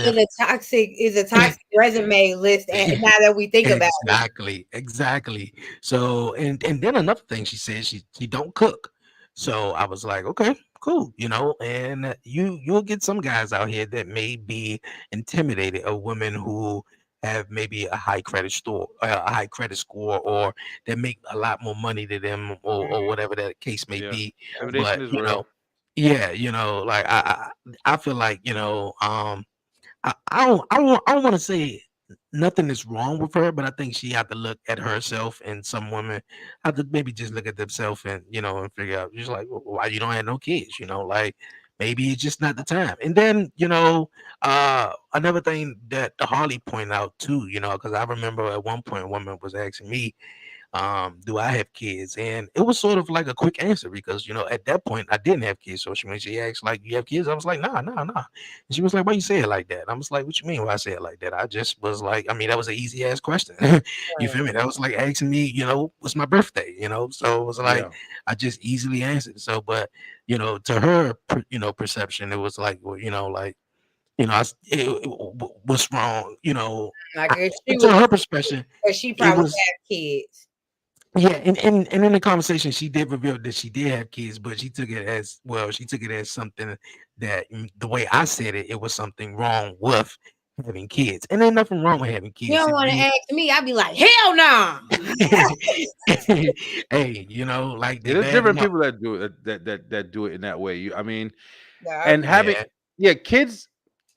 is a toxic resume list. And now that we think about it. Exactly. So and then another thing she said, she don't cook. So I was like, okay, cool, and you'll get some guys out here that may be intimidated of women who have maybe a high credit score, or that make a lot more money than them, or whatever that case may Yeah, be. intimidation But is real. yeah, like I feel like I don't want to say nothing is wrong with her, but I think she had to look at herself, and some women have to maybe just look at themselves and and figure out just like, why you don't have no kids, like maybe it's just not the time. And then another thing that Harley pointed out too, because I remember at one point a woman was asking me, do I have kids? And it was sort of like a quick answer because, at that point I didn't have kids. So when she asked, like, you have kids? I was like, nah. And she was like, why you say it like that? I was like, what you mean why I say it like that? I just was like, I mean, that was an easy ass question. You feel me? That was like asking me, what's my birthday? So it was like, I just easily answered. So, but, to her, perception, it was like, well, what's wrong? Like if she To was, her perspective, she it probably was. have kids. Yeah, and in the conversation, she did reveal that she did have kids, but she took it as well. She took it as something that the way I said it, it was something wrong with having kids, and there's nothing wrong with having You kids. don't want to ask me, I'd be like, hell no. Hey, like they There's bad different enough. people that do it that do it in that way. I mean, No, and having Yeah, kids.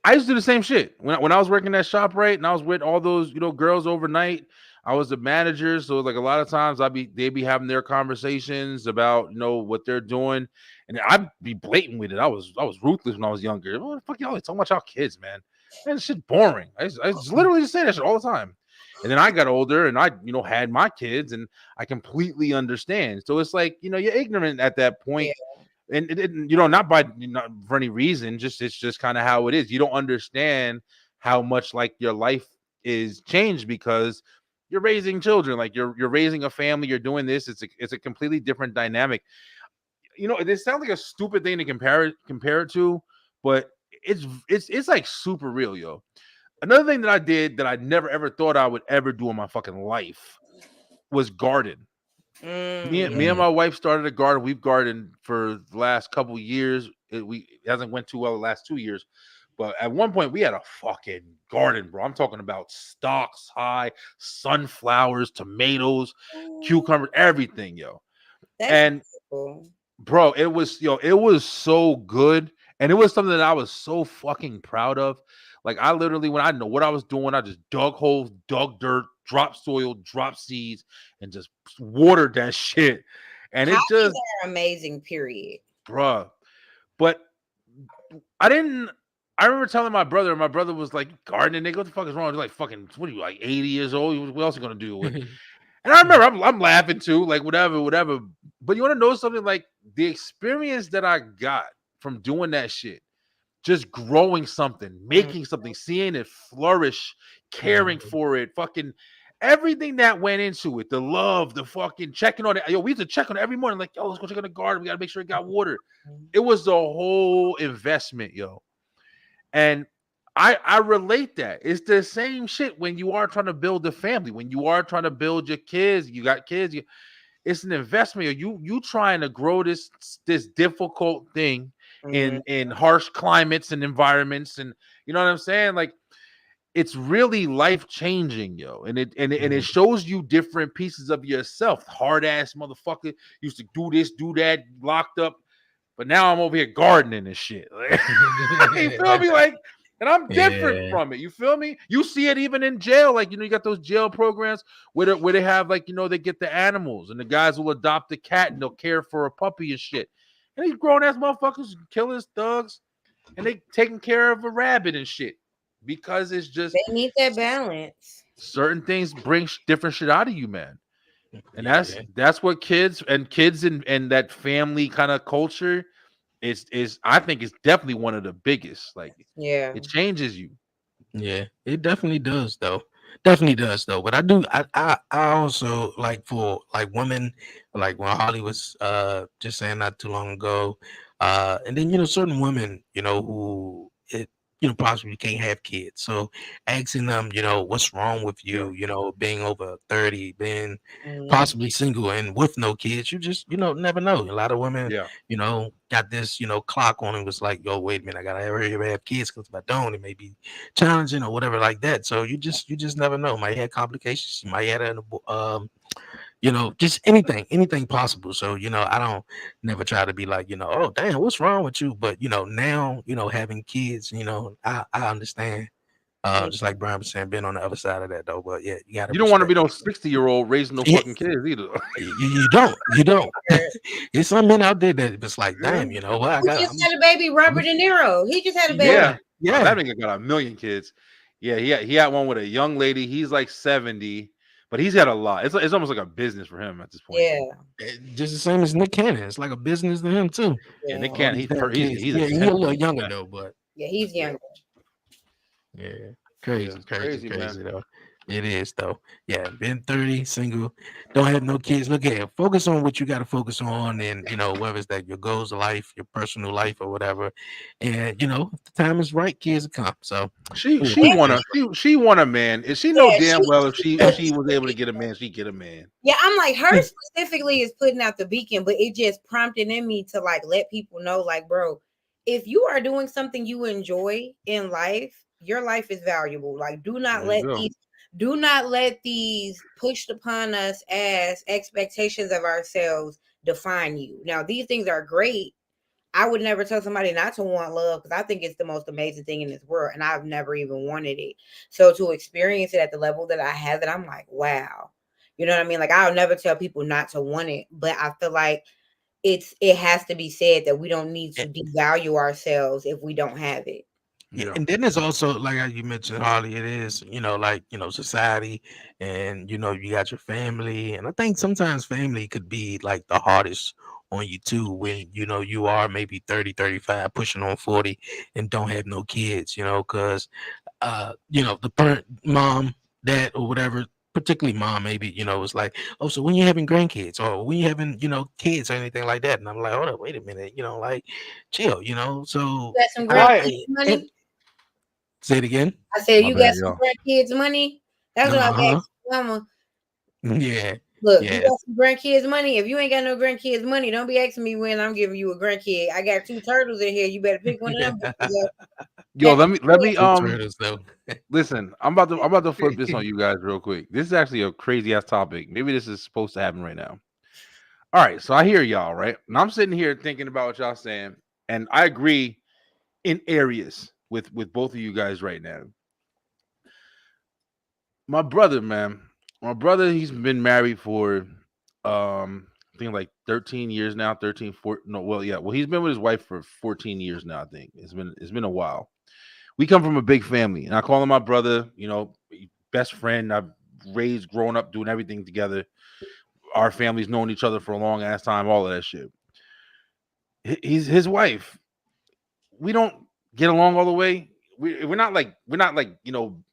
I used to do the same shit when I was working at ShopRite and I was with all those girls overnight. I was the manager, so like a lot of times they'd be having their conversations about what they're doing, And I'd be blatant with it. I was ruthless when I was younger. What the fuck y'all talking about y'all kids, man? That shit boring. I just literally just say that shit all the time. And then I got older and I, had my kids and I completely understand. So it's like, you're ignorant at that point. Yeah. And not for any reason, it's just kind of how it is. You don't understand how much like your life is changed because you're raising children, like you're raising a family, you're doing this. It's a completely different dynamic. This sounds like a stupid thing to compare it to, but it's like super real, yo. Another thing that I did that I never ever thought I would ever do in my fucking life was garden. Me and my wife started a garden. We've gardened for the last couple years. It hasn't went too well the last 2 years, but at one point we had a fucking garden, bro. I'm talking about stalks high, sunflowers, tomatoes, cucumbers, everything, yo. That's And cool. bro, it was so good, and it was something that I was so fucking proud of. Like I literally, when I know what I was doing, I just dug holes, dug dirt, dropped soil, dropped seeds, and just watered that shit. And it Hobbies just, are amazing, period. bruh. But I didn't. I remember telling my brother was like, gardening, nigga, what the fuck is wrong? He's like, fucking, what are you, like 80 years old? What else are you gonna do? And I remember I'm laughing too, like whatever. But you want to know something? Like the experience that I got from doing that shit, just growing something, making something, seeing it flourish, caring for it, fucking everything that went into it, the love, the fucking checking on it. Yo, we used to check on it every morning, like, yo, let's go check on the garden. We gotta make sure it got water. It was the whole investment, yo. And I relate that. It's the same shit when you are trying to build a family, when you are trying to build your kids, you got kids, it's an investment. You trying to grow this difficult thing in harsh climates and environments, and you know what I'm saying? Like it's really life changing, yo. And it shows you different pieces of yourself. Hard ass motherfucker used to do this, do that, locked up. But now I'm over here gardening and shit. You feel me? Like, and I'm different from it. You feel me? You see it even in jail. Like, you got those jail programs where they have, like, they get the animals and the guys will adopt a cat and they'll care for a puppy and shit. And these grown ass motherfuckers killers, thugs, and they taking care of a rabbit and shit. Because it's just they need that balance. Certain things bring different shit out of you, man. And that's what kids and that family kind of culture is I think it's definitely one of the biggest. Like, it changes you. Yeah, it definitely does though. Definitely does though. But I also, like, for like women, like when Holly was just saying not too long ago, and then certain women, who possibly can't have kids. So asking them, what's wrong with you, being over 30, being possibly single and with no kids, you just, never know. A lot of women, got this, clock on and was like, yo, wait a minute, I gotta have kids, because if I don't, it may be challenging or whatever like that. So you just never know. Might have complications. You might have just anything possible. So, I don't never try to be like, oh damn, what's wrong with you? But now, having kids, I understand. Just like Brian was saying, being on the other side of that though. But yeah, you don't want to be no 60-year-old raising no fucking kids either. You don't. There's some men out there that it's like, damn, what I got. He just had a baby, Robert De Niro. He just had a baby. Yeah. That nigga got a million kids. Yeah, he had one with a young lady. He's like 70. But he's had a lot. It's almost like a business for him at this point. Yeah, just the same as Nick Cannon. It's like a business to him too. Yeah, Nick Cannon. He's a little younger though, but he's younger. Yeah, crazy though. It is though. Yeah, been 30, single, don't have no kids. Look at it. Focus on what you got to focus on, and whether it's that your goals of life, your personal life, or whatever. And if the time is right, kids will come. So she want a man. Is she know damn well if she was able to get a man, she'd get a man. Yeah, I'm like, her specifically is putting out the beacon, but it just prompted in me to like let people know, like, bro, if you are doing something you enjoy in life, your life is valuable. Like, do not let these pushed upon us as expectations of ourselves define you. Now, these things are great. I would never tell somebody not to want love, because I think it's the most amazing thing in this world, and I've never even wanted it. So to experience it at the level that I have it, I'm like, wow. You know what I mean? Like, I'll never tell people not to want it, but I feel like it has to be said that we don't need to devalue ourselves if we don't have it. Yeah, and then there's also like how you mentioned, Harley. It is, like society, and you got your family, and I think sometimes family could be like the hardest on you too when you are maybe 30, 35, pushing on 40, and don't have no kids. Because the parent, mom, dad, or whatever. Particularly mom, maybe it's like, oh, so when you having grandkids or when you having kids or anything like that, and I'm like, hold up, wait a minute, like, chill, so You got some why? grandkids money? Say it again. I said, My you got bad, some yo. grandkids money? That's what I'm Uh-huh. asking mama. Yeah. Look, you Yeah. got some grandkids money. If you ain't got no grandkids money, don't be asking me when I'm giving you a grandkid. I got 2 turtles in here. You better pick one of them bitches up. Yo, Got let me Two turtles though. listen. I'm about to flip this on you guys real quick. This is actually a crazy ass topic. Maybe this is supposed to happen right now. All right, so I hear y'all, right? And I'm sitting here thinking about what y'all saying, and I agree in areas with both of you guys right now. My brother, man, he's been married for I think like 13 years now, 13, 14, no, well, yeah, well, he's been with his wife for 14 years now. I think it's been a while. We come from a big family, and I call him my brother, best friend. I've raised, grown up, doing everything together. Our family's known each other for a long ass time, all of that shit. He's his wife. We don't get along all the way. We're not like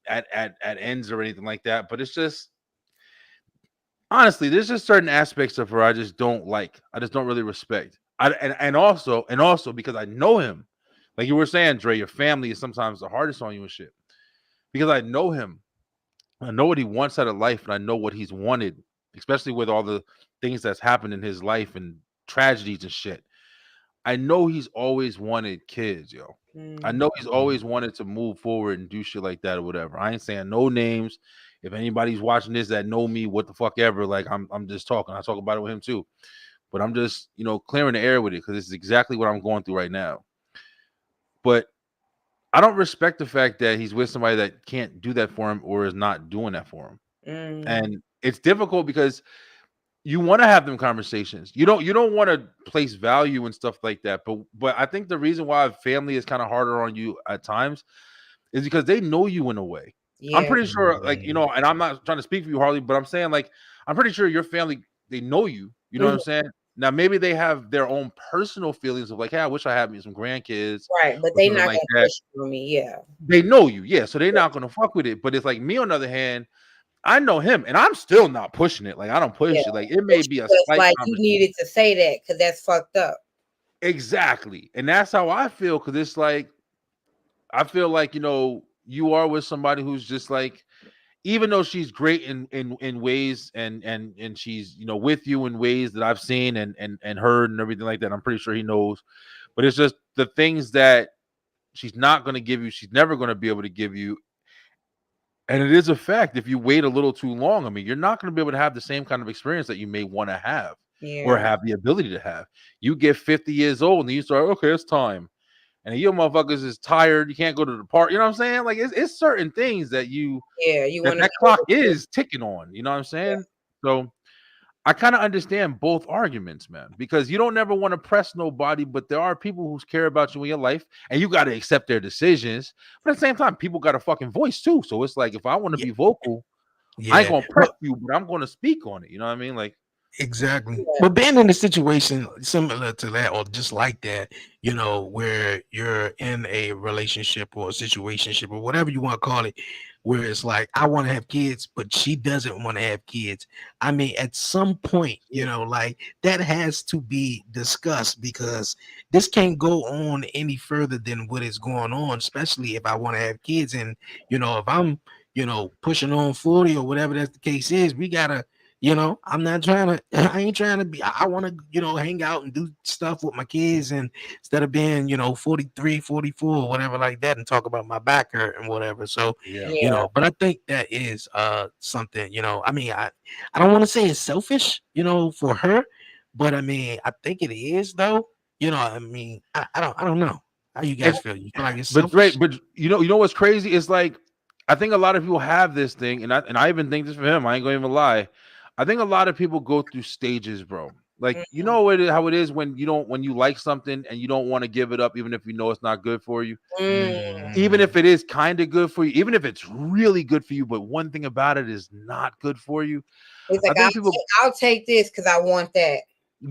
at ends or anything like that. But it's just honestly, there's just certain aspects of her I just don't like. I just don't really respect. And also because I know him, like you were saying, Dre, your family is sometimes the hardest on you and shit. Because I know him, I know what he wants out of life, and I know what he's wanted, especially with all the things that's happened in his life and tragedies and shit. I know he's always wanted kids, yo. I know he's always wanted to move forward and do shit like that or whatever. I ain't saying no names. If anybody's watching this that know me, what the fuck ever, like I'm just talking. I talk about it with him too. But I'm just, clearing the air with it because this is exactly what I'm going through right now. But I don't respect the fact that he's with somebody that can't do that for him or is not doing that for him. And it's difficult because you want to have them conversations. You don't want to place value and stuff like that. But I think the reason why family is kind of harder on you at times is because they know you in a way. I'm Yeah. pretty sure, like, and I'm not trying to speak for you, Harley, but I'm saying, like, I'm pretty sure your family, they know you. You know what I'm saying? Now, maybe they have their own personal feelings of like, hey, I wish I had me some grandkids Right, but or they something not like gonna that. push it on me. Yeah. They know you, yeah, so they're not gonna fuck with it. But it's like me on the other hand, I know him, and I'm still not pushing it. Like I don't Yeah. push it. Like it But may be a just slight like you conversation. needed to say that because that's fucked up. Exactly, and that's how I feel because it's like I feel like you are with somebody who's just like even though she's great in ways and she's with you in ways that I've seen and heard and everything like that. I'm pretty sure he knows, but it's just the things that she's not going to give you. She's never going to be able to give you. And it is a fact. If you wait a little too long, I mean, you're not going to be able to have the same kind of experience that you may want to have or Yeah. have the ability to have. You get 50 years old and you start, okay, it's time. And you motherfuckers is tired. You can't go to the park. You know what I'm saying? Like it's certain things that Yeah. You want to that be clock able to. is ticking on. You know what I'm Yeah. saying? So I kind of understand both arguments, man, because you don't never want to press nobody, but there are people who care about you in your life, and you got to accept their decisions. But at the same time, people got a fucking voice too. So it's like if I want to Yeah. be vocal, I ain't Yeah. gonna press you, but I'm gonna speak on it. You know what I mean? Like, Exactly. Yeah. But being in a situation similar to that or just like that, where you're in a relationship or a situationship or whatever you want to call it, where it's like, I want to have kids, but she doesn't want to have kids. I mean, at some point, like that has to be discussed because this can't go on any further than what is going on, especially if I want to have kids. And, if I'm, pushing on 40 or whatever that's the case is, we gotta I'm not trying to, I ain't trying to be, I want to, hang out and do stuff with my kids and instead of being, 43, 44, or whatever like that and talk about my back hurt and whatever. So, yeah, Yeah. but I think that is something, I mean, I don't want to say it's selfish, for her, but I mean, I think it is though. I mean, I don't know. How you and guys feel? You feel like it's but right, selfish? but you know what's crazy? It's like I think a lot of people have this thing, and I even think this for him. I ain't gonna even lie. I think a lot of people go through stages, bro. Like, you know how it is when you like something and you don't want to give it up, even if you know it's not good for you. Even if it is kind of good for you, even if it's really good for you, but one thing about it is not good for you. It's like, I'll take this because I want that.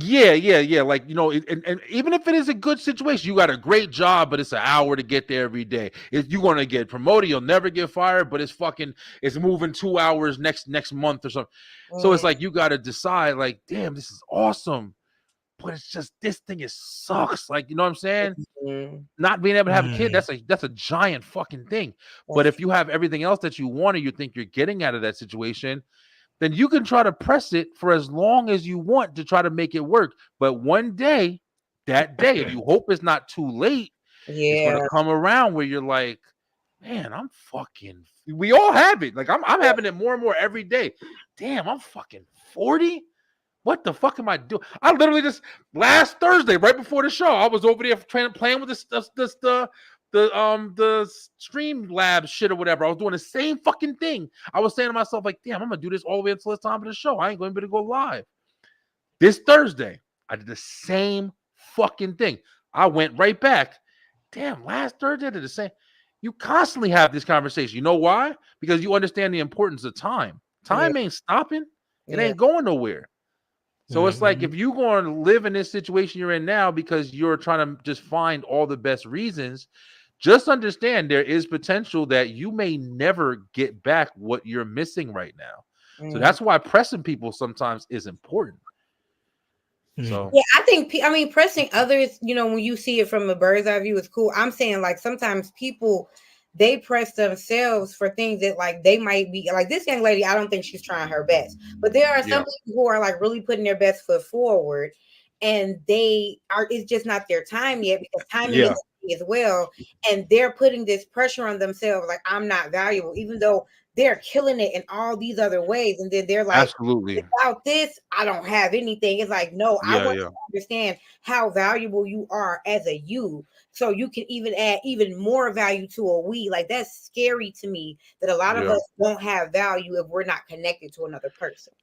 Yeah. Like, and even if it is a good situation, you got a great job, but it's an hour to get there every day. You're going to get promoted. You'll never get fired, but it's moving 2 hours next month or something. So it's like, you got to decide, like, damn, this is awesome, but it's just, this thing sucks. Like, you know what I'm saying? Not being able to have a kid, that's a giant fucking thing. But if you have everything else that you want, or you think you're getting out of that situation, then you can try to press it for as long as you want to try to make it work. But one day, that day, if you hope it's not too late, it's gonna come around where you're like, man, we all have it. Like, I'm having it more and more every day. Damn, I'm fucking 40. What the fuck am I doing? I literally just last Thursday, right before the show, I was over there playing with the stream lab shit or whatever. I was doing the same fucking thing. I was saying to myself, like, damn, I'm gonna do this all the way until it's time for the show. I ain't gonna be able to go live. This Thursday, I did the same fucking thing. I went right back. Damn, last Thursday I did the same. You constantly have this conversation. You know why? Because you understand the importance of time. Time ain't stopping. It ain't going nowhere. So it's like, if you're going to live in this situation you're in now because you're trying to just find all the best reasons, just understand there is potential that you may never get back what you're missing right now. So that's why pressing people sometimes is important. So yeah, I mean, pressing others, when you see it from a bird's eye view, is cool. I'm saying, like, sometimes people, they press themselves for things that, like, they might be like, this young lady, I don't think she's trying her best, but there are some people who are, like, really putting their best foot forward, and it's just not their time yet, because timing is as well, and they're putting this pressure on themselves, like, I'm not valuable, even though they're killing it in all these other ways, and then they're like, absolutely, without this, I don't have anything. It's like, no, I want you to understand how valuable you are as a you, so you can even add even more value to a we. Like, that's scary to me that a lot of us don't have value if we're not connected to another person.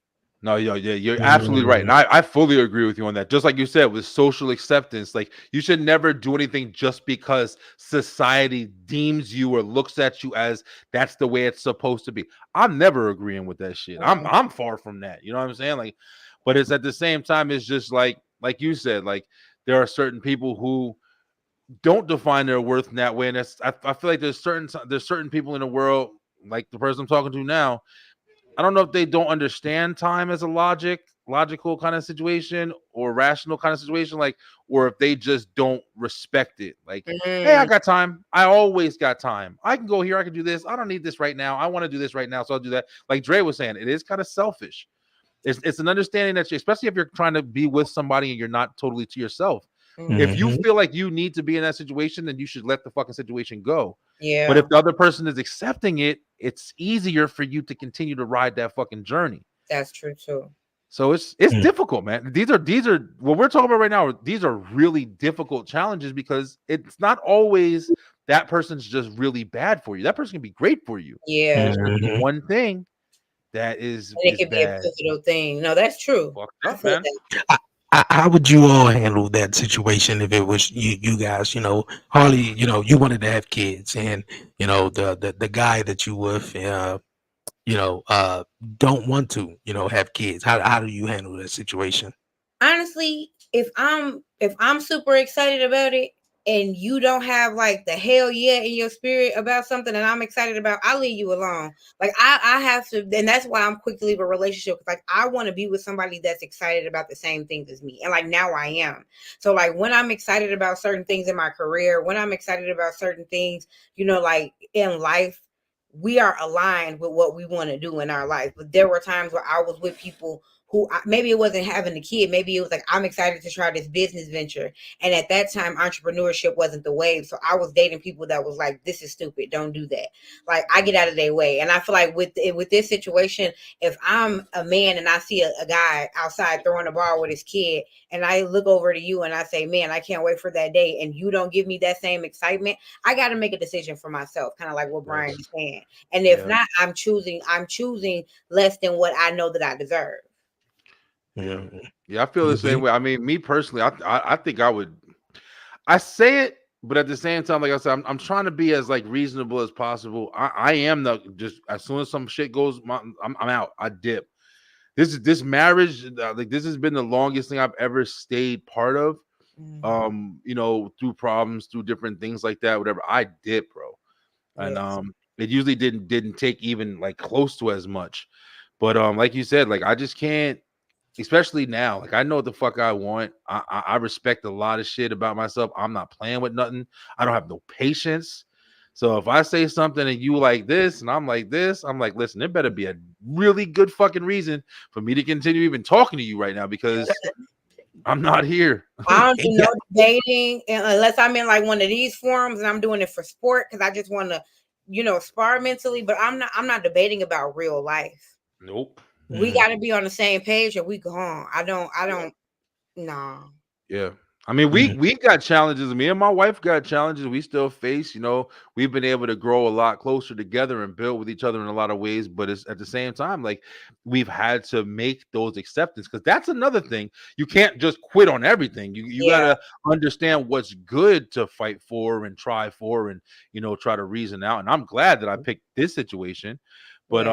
No, you're absolutely right. And I fully agree with you on that. Just like you said, with social acceptance, like, you should never do anything just because society deems you or looks at you as that's the way it's supposed to be. I'm never agreeing with that shit. I'm far from that. You know what I'm saying? Like, but it's at the same time, it's just like you said, like, there are certain people who don't define their worth in that way. And I feel like there's certain people in the world, like the person I'm talking to now, I don't know if they don't understand time as a logical kind of situation or rational kind of situation, like, or if they just don't respect it. Like, hey, I got time. I always got time. I can go here. I can do this. I don't need this right now. I want to do this right now, so I'll do that. Like Dre was saying, it is kind of selfish. It's an understanding that especially if you're trying to be with somebody and you're not totally to yourself. If you feel like you need to be in that situation, then you should let the fucking situation go. Yeah. But if the other person is accepting it, it's easier for you to continue to ride that fucking journey. That's true too. So it's difficult, man. These are what we're talking about right now. These are really difficult challenges because it's not always that person's just really bad for you. That person can be great for you. Yeah. There's one thing that is it can be a pivotal thing. No, that's true. Up, man. How would you all handle that situation if it was you guys? Harley, you wanted to have kids, and the guy that you with, don't want to, have kids. How do you handle that situation? Honestly, if I'm super excited about it, and you don't have like the hell yeah in your spirit about something that I'm excited about, I'll leave you alone. Like, I have to, and that's why I'm quick to leave a relationship. Like, I want to be with somebody that's excited about the same things as me. And like, now I am. So like, when I'm excited about certain things in my career, when I'm excited about certain things, like in life, we are aligned with what we want to do in our life. But there were times where I was with people who maybe it wasn't having a kid. Maybe it was like, I'm excited to try this business venture. And at that time, entrepreneurship wasn't the wave. So I was dating people that was like, this is stupid. Don't do that. Like, I get out of their way. And I feel like with this situation, if I'm a man and I see a guy outside throwing a ball with his kid, and I look over to you and I say, man, I can't wait for that day, and you don't give me that same excitement, I got to make a decision for myself, kind of like what Brian is saying. And if not, I'm choosing less than what I know that I deserve. Yeah, I feel the same way. I mean, me personally, I think I would. I say it, but at the same time, like I said, I'm trying to be as like reasonable as possible. I am the just as soon as some shit goes, I'm out. I dip. This marriage, like this has been the longest thing I've ever stayed part of. You know, through problems, through different things like that, whatever. I dip, bro, and it usually didn't take even like close to as much. But like you said, like I just can't. Especially now, like I know what the fuck I want. I respect a lot of shit about myself. I'm not playing with nothing. I don't have no patience. So if I say something and you like this and I'm like this, I'm like, listen, there better be a really good fucking reason for me to continue even talking to you right now because I'm not here. I don't do no debating unless I'm in like one of these forums and I'm doing it for sport because I just want to, you know, spar mentally. But I'm not debating about real life. Nope. We got to be on the same page or we gone. I don't. Nah. Yeah. I mean, we got challenges. Me and my wife got challenges we still face. You know, we've been able to grow a lot closer together and build with each other in a lot of ways. But it's at the same time, like we've had to make those acceptance because that's another thing. You can't just quit on everything. You gotta understand what's good to fight for and try for, and you know, try to reason out. And I'm glad that I picked this situation. But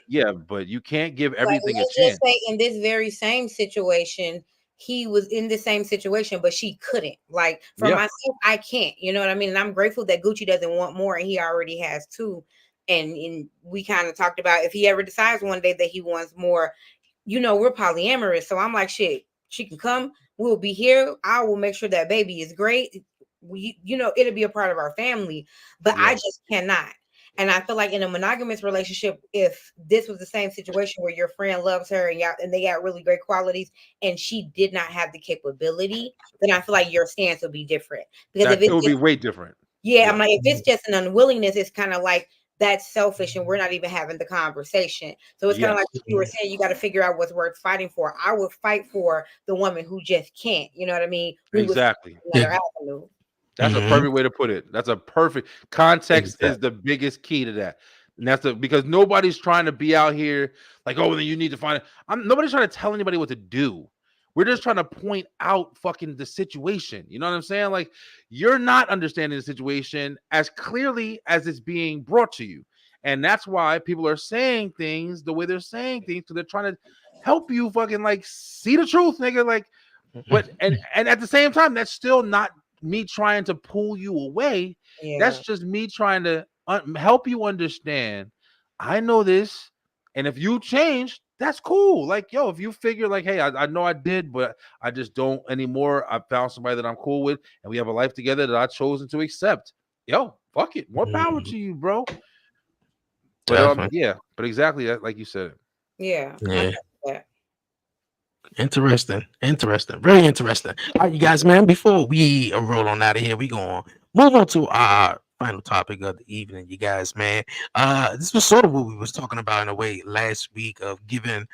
yeah, but you can't give everything a chance. Just say in this very same situation, he was in the same situation, but she couldn't. Like for myself, I can't. You know what I mean? And I'm grateful that Gucci doesn't want more, and he already has two. And we kind of talked about if he ever decides one day that he wants more, you know, we're polyamorous. So I'm like, shit, she can come. We'll be here. I will make sure that baby is great. We, you know, it'll be a part of our family. But I just cannot. And I feel like in a monogamous relationship, if this was the same situation where your friend loves her and they got really great qualities and she did not have the capability, then I feel like your stance would be different. Because if it would be way different. Yeah, I'm like, if it's just an unwillingness, it's kind of like that's selfish and we're not even having the conversation. So it's kind of like what you were saying, you got to figure out what's worth fighting for. I would fight for the woman who just can't, you know what I mean? Exactly. Another avenue. That's a perfect way to put it. That's a perfect context is the biggest key to that. And that's because nobody's trying to be out here like, oh, then you need to find it. Nobody's trying to tell anybody what to do. We're just trying to point out fucking the situation. You know what I'm saying? Like, you're not understanding the situation as clearly as it's being brought to you. And that's why people are saying things the way they're saying things, because they're trying to help you fucking like see the truth, nigga. Like, but and at the same time, that's still not me trying to pull you away. That's just me trying to help you understand. I know this, and if you change, that's cool. Like, yo, if you figure like, hey, I know I did, but I just don't anymore. I found somebody that I'm cool with, and we have a life together that I chosen to accept. Yo, fuck it, more power to you, bro. But but exactly that, like you said. Yeah. Interesting, very interesting. All right, you guys, man, before we roll on out of here, we gonna move on to our final topic of the evening, you guys, man. This was sort of what we was talking about in a way last week of giving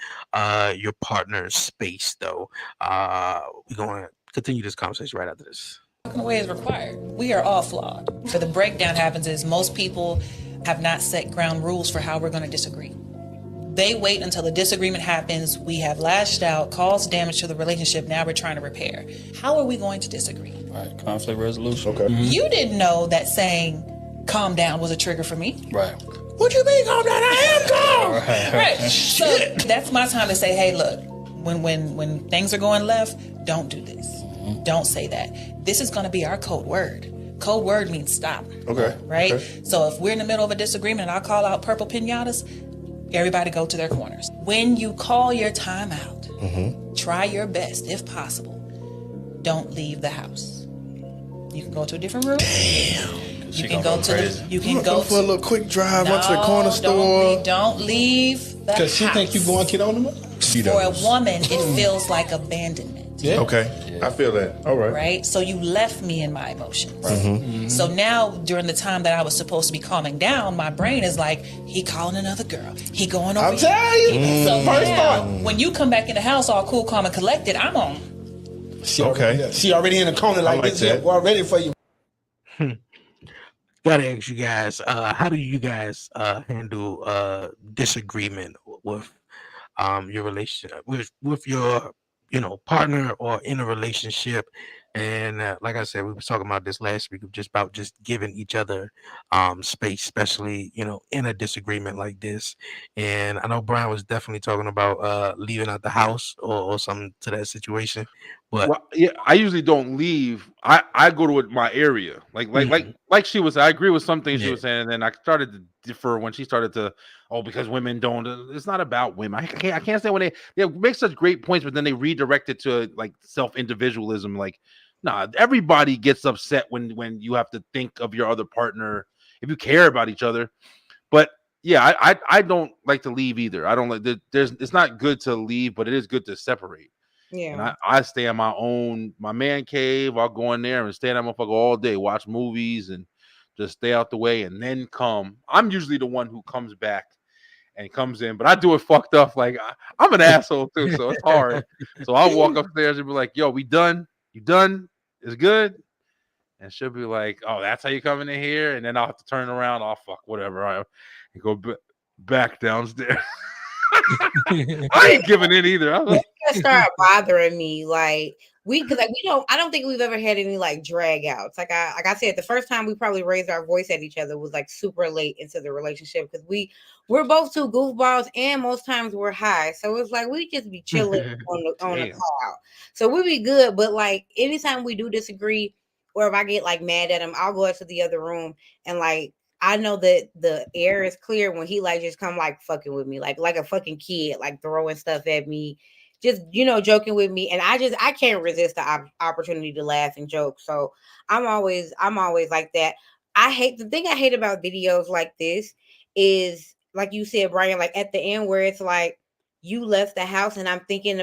your partner space, though. We're gonna continue this conversation right after this. Walking away is required. We are all flawed. So the breakdown happens is most people have not set ground rules for how we're going to disagree. They wait until the disagreement happens. We have lashed out, caused damage to the relationship. Now we're trying to repair. How are we going to disagree? Right, conflict resolution. Okay. You didn't know that saying calm down was a trigger for me. Right. What you mean calm down? I am calm. Right. So that's my time to say, hey, look, when things are going left, don't do this. Mm-hmm. Don't say that. This is going to be our code word. Code word means stop. Okay. Right? Okay. So if we're in the middle of a disagreement and I call out purple pinatas, everybody go to their corners. When you call your time out, try your best, if possible. Don't leave the house. You can go to a different room. Damn. You can go to the, you can go for a little quick drive onto the corner store. Don't leave the house. Because she think you going to get on them? For a woman, it feels like abandonment. Yeah. Okay. I feel that. All right. Right? So you left me in my emotions. So now, during the time that I was supposed to be calming down, my brain is like, he calling another girl. He going over. I'm telling you. So First now, thought. when you come back in the house all cool, calm, and collected, I'm on. She already in the corner like this. We're ready for you. Gotta ask you guys, how do you guys handle disagreement with your relationship with your partner or in a relationship. And like I said, we were talking about this last week of just about just giving each other space, especially in a disagreement like this. And I know Brian was definitely talking about leaving out the house or something to that situation. But Well, yeah, I usually don't leave. I go to my area. Like she was. I agree with some things she yeah. was saying, and then I started to differ when she started to. Oh, because women don't. It's not about women. I can't stand when they make such great points, but then they redirect it to like self individualism. Like, nah, everybody gets upset when you have to think of your other partner if you care about each other. But yeah, I don't like to leave either. I don't like. There's. It's not good to leave, but it is good to separate. And Yeah. I stay in my man cave. I'll go in there and stay in that motherfucker all day, watch movies and just stay out the way and then come. I'm usually the one who comes back and comes in, but I do it fucked up. Like I'm an asshole too, so it's hard. So I'll walk upstairs and be like, yo, we done? You done? It's good? And she'll be like, oh, that's how you coming in here? And then I'll have to turn around. Oh, fuck, whatever. And go back downstairs. I ain't giving in either. That started bothering me. Like because I don't think we've ever had any like drag outs. Like I said, the first time we probably raised our voice at each other was like super late into the relationship because we're both two goofballs and most times we're high. So it's like we just be chilling on the call. So we be good. But like anytime we do disagree, or if I get like mad at him, I'll go into the other room and like I know that the air is clear when he like just come like fucking with me, like a fucking kid, like throwing stuff at me, just joking with me, and I can't resist the opportunity to laugh and joke. So I'm always like that. The thing I hate about videos like this is like you said, Brian, like at the end where it's like you left the house and I'm thinking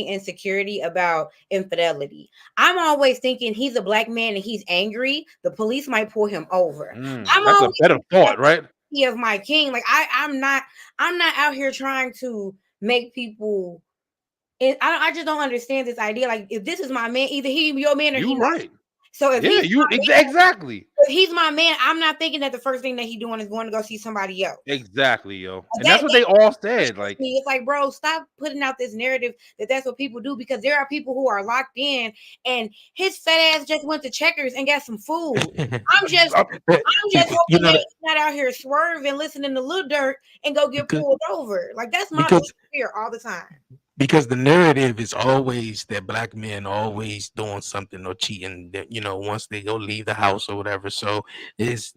insecurity about infidelity. I'm always thinking he's a black man and he's angry. The police might pull him over. I'm That's a always better thought, right? he of my king. Like I'm not out here trying to make people. I just don't understand this idea. Like if this is my man, either he your man or he You not. right. So if Yeah, exactly. if he's my man, I'm not thinking that the first thing that he's doing is going to go see somebody else. Exactly, yo. And that's what they all said. Like it's like, bro, stop putting out this narrative that that's what people do because there are people who are locked in, and his fat ass just went to Checkers and got some food. I'm just hoping that he's not out here swerving, listening to Lil Durk and go get pulled over. Like that's my fear all the time. Because the narrative is always that black men are always doing something or cheating that once they go leave the house or whatever. So it's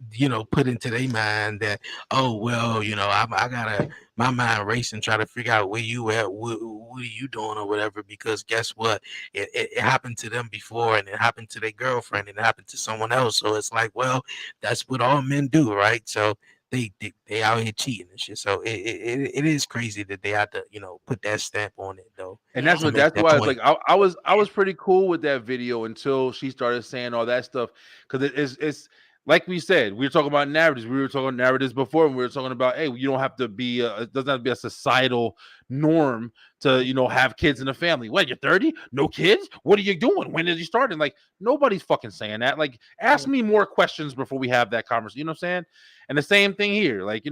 put into their mind that, oh well, I gotta my mind racing try to figure out where you at, what are you doing or whatever, because guess what, it happened to them before and it happened to their girlfriend and it happened to someone else. So it's like, well, that's what all men do, right? So they out here cheating and shit. So it is crazy that they had to put that stamp on it though. And that's why I was like I was pretty cool with that video until she started saying all that stuff, because it's like we said, we were talking about narratives. We were talking narratives before, and we were talking about, hey, you don't have to be it doesn't have to be a societal norm to have kids in a family. What, you're 30, no kids? What are you doing? When did you start? And like nobody's fucking saying that. Like ask me more questions before we have that conversation. You know what I'm saying? And the same thing here. Like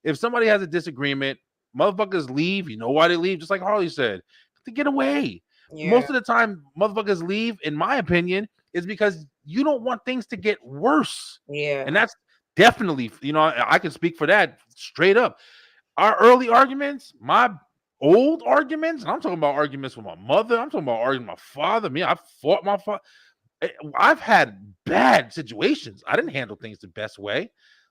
if somebody has a disagreement, motherfuckers leave. You know why they leave? Just like Harley said, to get away. Yeah. Most of the time, motherfuckers leave, in my opinion, is because you don't want things to get worse. Yeah. And that's definitely, I can speak for that straight up. Our early arguments, my old arguments, and I'm talking about arguments with my mother, I'm talking about arguing with my father. I fought my father. I've had bad situations. I didn't handle things the best way.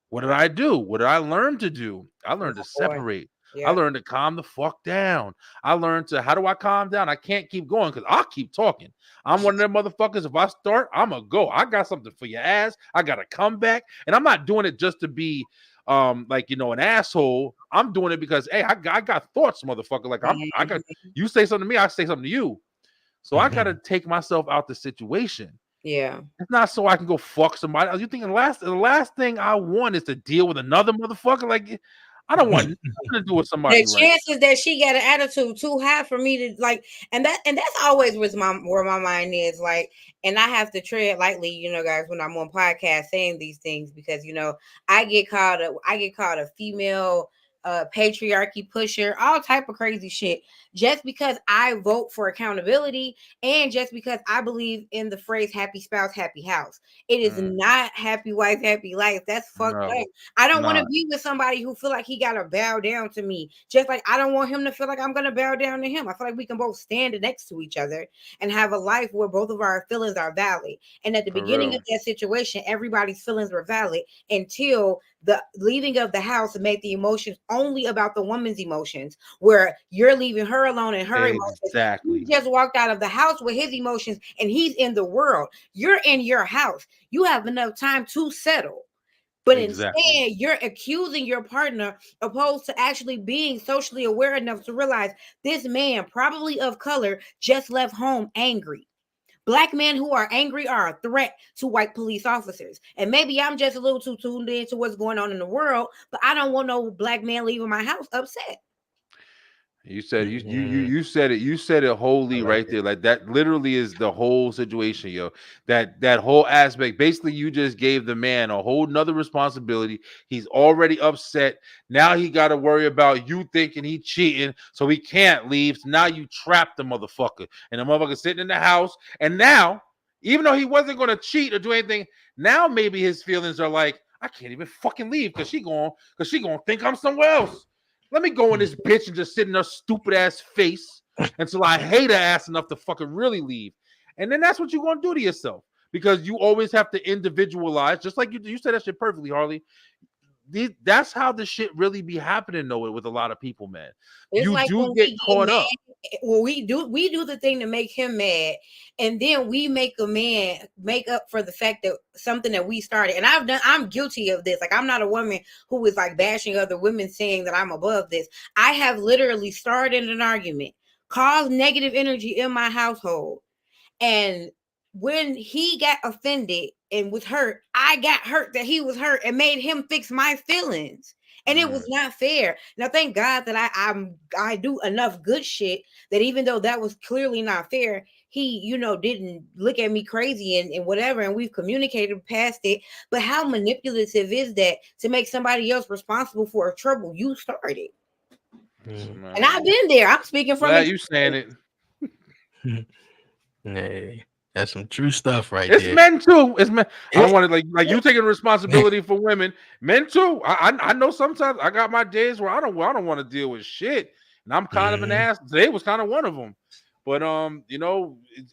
What did I do? What did I learn to do? I learned to separate. Yeah. I learned to calm the fuck down. I learned to, how do I calm down? I can't keep going because I'll keep talking. I'm one of them motherfuckers. If I start, I'm going to go. I got something for your ass. I got to come back. And I'm not doing it just to be an asshole. I'm doing it because, hey, I got thoughts, motherfucker. Like I got, you say something to me, I say something to you. So I got to take myself out the situation. Yeah. It's not so I can go fuck somebody else. You think the last thing I want is to deal with another motherfucker? Like, I don't want nothing to do with somebody. The chances that she got an attitude too high for me to like, and that's always where my mind is like, and I have to tread lightly, guys, when I'm on podcast saying these things because I get called a female patriarchy pusher, all type of crazy shit. Just because I vote for accountability and just because I believe in the phrase happy spouse, happy house. It is not happy wife, happy life. That's fucked up. I don't want to be with somebody who feel like he got to bow down to me. Just like I don't want him to feel like I'm going to bow down to him. I feel like we can both stand next to each other and have a life where both of our feelings are valid. And at the beginning of that situation, everybody's feelings were valid until the leaving of the house made the emotions only about the woman's emotions, where you're leaving her alone and her emotions. He just walked out of the house with his emotions and he's in the world. You're in your house. You have enough time to settle. But instead, you're accusing your partner opposed to actually being socially aware enough to realize this man, probably of color, just left home angry. Black men who are angry are a threat to white police officers. And maybe I'm just a little too tuned into what's going on in the world, but I don't want no black man leaving my house upset. You said you said it wholly right there. Like that literally is the whole situation, yo. That whole aspect. Basically, you just gave the man a whole nother responsibility. He's already upset. Now he got to worry about you thinking he cheating, so he can't leave. So now you trapped the motherfucker, and the motherfucker sitting in the house. And now, even though he wasn't gonna cheat or do anything, now maybe his feelings are like, I can't even fucking leave because she gonna think I'm somewhere else. Let me go in this bitch and just sit in her stupid ass face until I hate her ass enough to fucking really leave. And then that's what you're going to do to yourself, because you always have to individualize, just like you said that shit perfectly, Harley. That's how the shit really be happening, though, with a lot of people, man. It's you like do get caught up. Well, we do the thing to make him mad, and then we make a man make up for the fact that something that we started. And I'm guilty of this. Like, I'm not a woman who is like bashing other women saying that I'm above this. I have literally started an argument, caused negative energy in my household, and when he got offended and was hurt, I got hurt that he was hurt and made him fix my feelings. And it was not fair. Now, thank God that I do enough good shit that even though that was clearly not fair, he, didn't look at me crazy and whatever, and we've communicated past it. But how manipulative is that to make somebody else responsible for a trouble you started? And I've been there. I'm speaking from Glad you saying it. Hey, that's some true stuff right there. It's men too. It's men. I don't want to like you taking responsibility for women. Men too. I know sometimes I got my days where I don't want to deal with shit, and I'm kind of an ass. Today was kind of one of them. But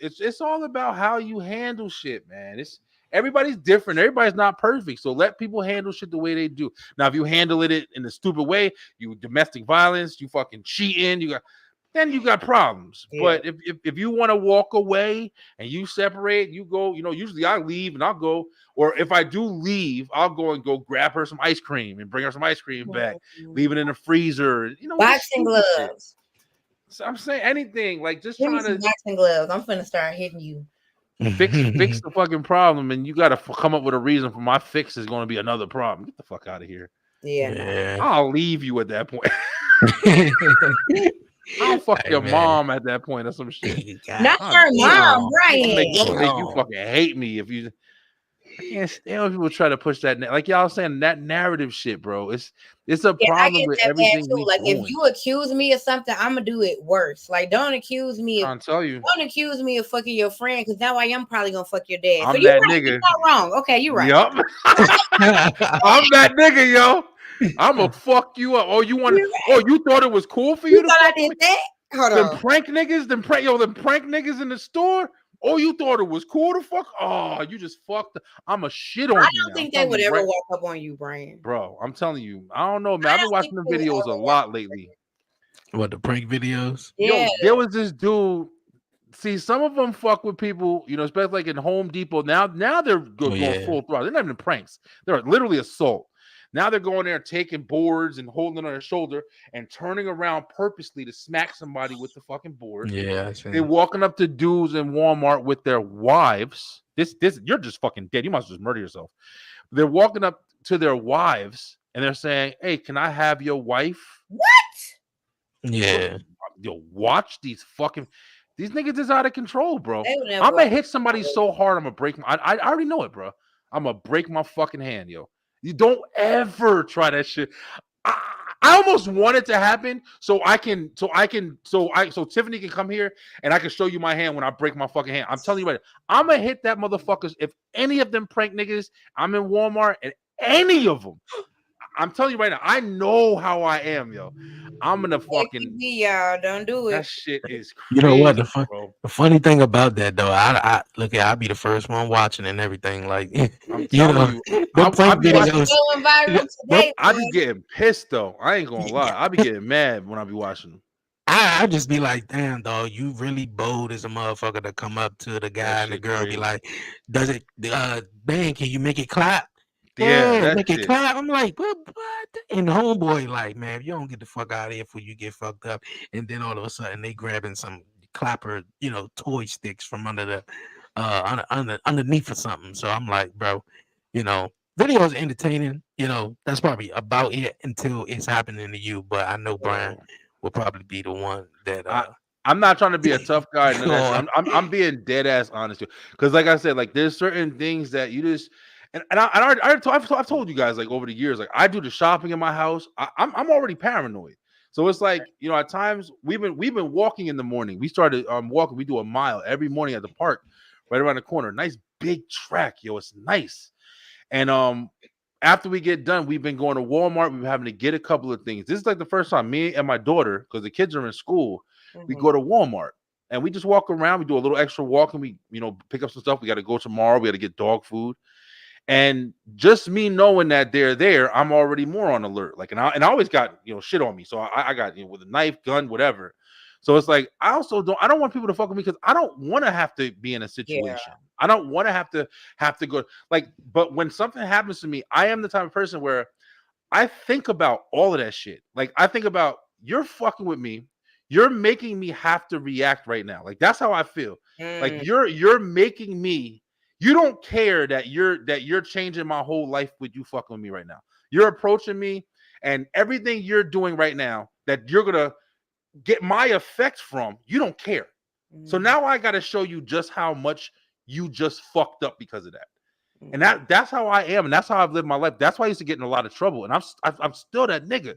it's all about how you handle shit, man. Everybody's different. Everybody's not perfect. So let people handle shit the way they do. Now, if you handle it in a stupid way, you domestic violence, you fucking cheating, then you got problems. Yeah. But if you want to walk away and you separate, you go, usually I leave and I'll go, or if I do leave, I'll go grab her some ice cream and bring her some ice cream back, leave it in the freezer. Boxing gloves. So I'm saying anything, like just trying to boxing gloves. I'm finna start hitting you. Fix the fucking problem, and you got to come up with a reason for my fix is going to be another problem. Get the fuck out of here. Yeah. I'll leave you at that point. I'll fuck your mom at that point or some shit. Not your mom, right? Make you fucking hate me if you. I can't stand when people try to push that. Like y'all saying, that narrative shit, bro. It's a problem with everything. Like if you accuse me of something, I'm gonna do it worse. Like don't accuse me. Don't accuse me of fucking your friend, because now I am probably gonna fuck your dad. I'm so you're that right. nigga. You're not wrong. Okay, you're right. Yup. I'm that nigga, yo. I'm gonna fuck you up. Oh, you thought it was cool for you to thought fuck I did that? Hold them on. Prank niggas, them prank niggas in the store. Oh, you thought it was cool to fuck? Oh, you just fucked. I'm a shit on you. I don't think they would ever walk up on you, Brian. Bro, I'm telling you. I don't know, man. I've been watching the videos a lot lately. What, the prank videos? Yeah. Yo, there was this dude. See, some of them fuck with people, especially like in Home Depot. Now they're going full throttle. They're not even pranks. They're literally assault. Now they're going there taking boards and holding it on their shoulder and turning around purposely to smack somebody with the fucking board. Yeah, they're walking up to dudes in Walmart with their wives. This you're just fucking dead. You must just murder yourself. They're walking up to their wives and they're saying, "Hey, can I have your wife?" What? Yeah. Yo, watch these niggas is out of control, bro. I'm gonna hit somebody so hard I'm gonna break I already know it, bro. I'm gonna break my fucking hand, yo. You don't ever try that shit. I almost want it to happen so Tiffany can come here and I can show you my hand when I break my fucking hand. I'm telling you right now, I'm gonna hit that motherfuckers. If any of them prank niggas, I'm in Walmart and any of them, I'm telling you right now, I know how I am, yo. I'm gonna fucking y'all don't do it. that shit is crazy, You know what? bro. The funny thing about that though, I look at I'll be the first one watching and everything. Like I'm you know, telling you, the prank I'll be watching. videos. Going viral today, I boy. be getting pissed though. I ain't gonna lie. I be getting mad when I be watching them. I just be like, damn, dog, you really bold as a motherfucker to come up to the guy and the shit girl be crazy. like, does it, man, can you make it clap? Yeah, that make it shit. clap. I'm like, what? And the homeboy, like, man, if you don't get the fuck out of here before you get fucked up, and then all of a sudden they grabbing some clapper, toy sticks from under the, underneath or something. So I'm like, bro, video is entertaining. That's probably about it until it's happening to you. But I know Brian will probably be the one that I'm not trying to be a tough guy. None of that shit. God. I'm being dead ass honest because, like I said, like there's certain things that you just I've told you guys like over the years, like I do the shopping in my house. I'm already paranoid, so it's like at times we've been walking in the morning. We started walking. We do a mile every morning at the park, right around the corner. Nice big track, yo. It's nice, and after we get done, we've been going to Walmart. We've been having to get a couple of things. This is like the first time me and my daughter, because the kids are in school, we go to Walmart and we just walk around. We do a little extra walking. We, pick up some stuff. We got to go tomorrow. We got to get dog food. And just me knowing that they're there, I'm already more on alert. Like, and I always got, shit on me. So I got, with a knife, gun, whatever. So it's like, I don't want people to fuck with me because I don't want to have to be in a situation. Yeah. I don't want to have to go but when something happens to me, I am the type of person where I think about all of that shit. Like I think about, you're fucking with me. You're making me have to react right now. Like that's how I feel. Like you're making me, you don't care that you're changing my whole life with you fucking with me right now. You're approaching me and everything you're doing right now that you're going to get my effects from, you don't care. So now I got to show you just how much you just fucked up because of that. And that's how I am, and that's how I've lived my life. That's why I used to get in a lot of trouble, and I'm still that nigga.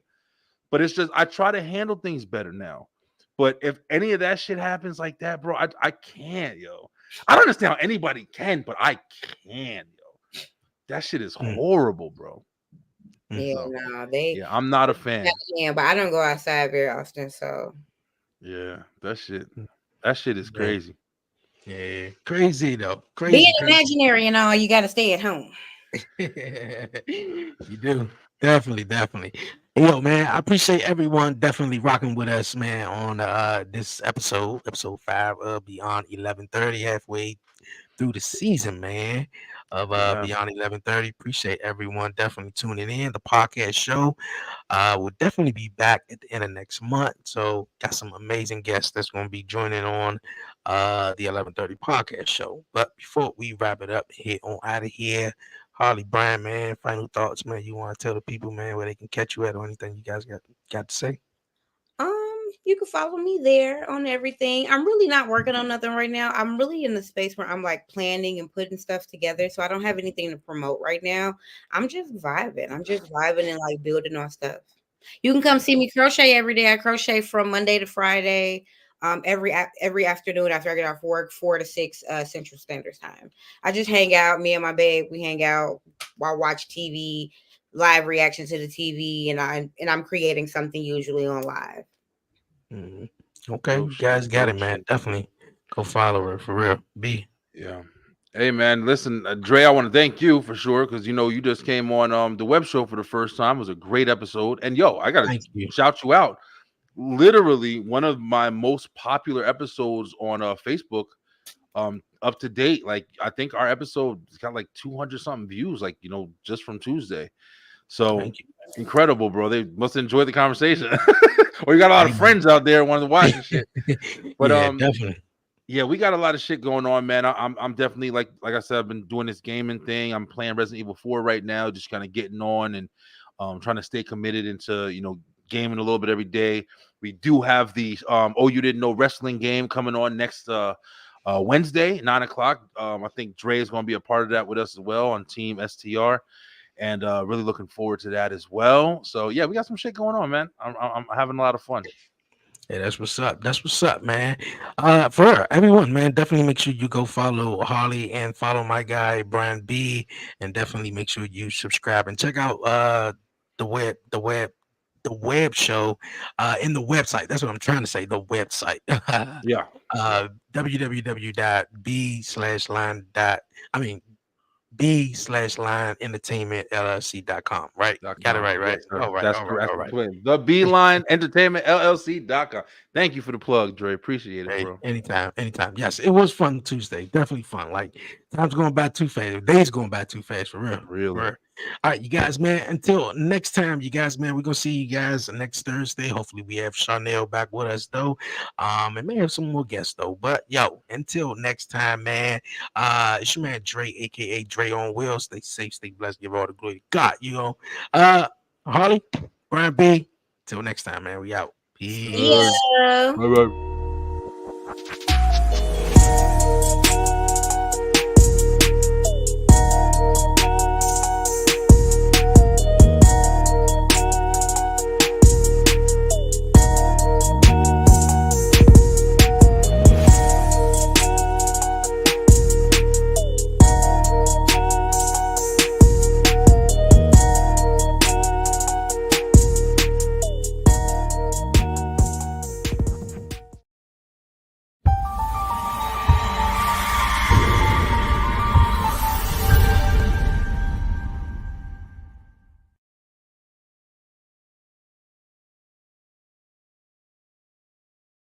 But it's just I try to handle things better now. But if any of that shit happens like that, bro, I can't, yo. I don't understand how anybody can, but I can, yo. That shit is horrible, bro. Yeah, so, I'm not a fan. Yeah, but I don't go outside very often, so yeah, that shit is crazy. Yeah, crazy though. Crazy. Being imaginary and all, you got to stay at home. You do. Definitely. Yo, man, I appreciate everyone definitely rocking with us, man, on this episode 5 of Beyond 1130, halfway through the season, man, of Beyond 1130. Appreciate everyone definitely tuning in. The podcast show will definitely be back at the end of next month. So got some amazing guests that's going to be joining on the 1130 podcast show. But before we wrap it up here on out of here, Harley, Brian, man, final thoughts, man. You want to tell the people, man, where they can catch you at or anything you guys got to say? You can follow me there on everything. I'm really not working on nothing right now. I'm really in the space where I'm like planning and putting stuff together. So I don't have anything to promote right now. I'm just vibing. And like building on stuff. You can come see me crochet every day. I crochet from Monday to Friday. Every afternoon after I get off work, 4 to 6 Central Standard Time. I just hang out. Me and my babe, we hang out while watch TV, live reaction to the TV, and I'm creating something usually on live. Okay, you guys got it, man. Definitely go follow her for real. B. Yeah. Hey man, listen, Dre, I want to thank you for sure because you just came on the web show for the first time. It was a great episode, and I gotta shout you out. Literally one of my most popular episodes on Facebook, up to date. Like I think our episode got like 200 something views, like just from Tuesday. So incredible, bro. They must enjoy the conversation. Or you got a lot of friends out there wanting to watch this shit. But definitely. Yeah, we got a lot of shit going on, man. I'm definitely like I said, I've been doing this gaming thing. I'm playing Resident Evil 4 right now, just kind of getting on and trying to stay committed into gaming a little bit every day. We do have the You Didn't Know wrestling game coming on next Wednesday, 9 o'clock. I think Dre is going to be a part of that with us as well on Team STR. and really looking forward to that as well. So yeah, we got some shit going on, man. I'm having a lot of fun. Yeah, that's what's up. That's what's up, man. For everyone, man, definitely make sure you go follow Harley and follow my guy Brian B, and definitely make sure you subscribe and check out the web show in the website. That's what I'm trying to say. The website. Yeah. www.b/line dot. I mean B/line entertainment LLC.com. Right? Got it right, right? Yes, all right, that's all right, correct. all right. The Beeline Entertainment LLC.com. Thank you for the plug, Dre. Appreciate it, Hey, bro. anytime. Yes, it was fun Tuesday. Definitely fun. Like time's going by too fast. Days going by too fast for real. Really. For real. All right, you guys, man. Until next time, you guys, man. We're gonna see you guys next Thursday. Hopefully, we have Chanel back with us though. And may have some more guests though. But yo, until next time, man. It's your man Dre, aka Dre on Wheels. Stay safe, stay blessed, give all the glory to God. You know, Harley, Brian B. Till next time, man. We out. Peace. Yeah. Bye bye.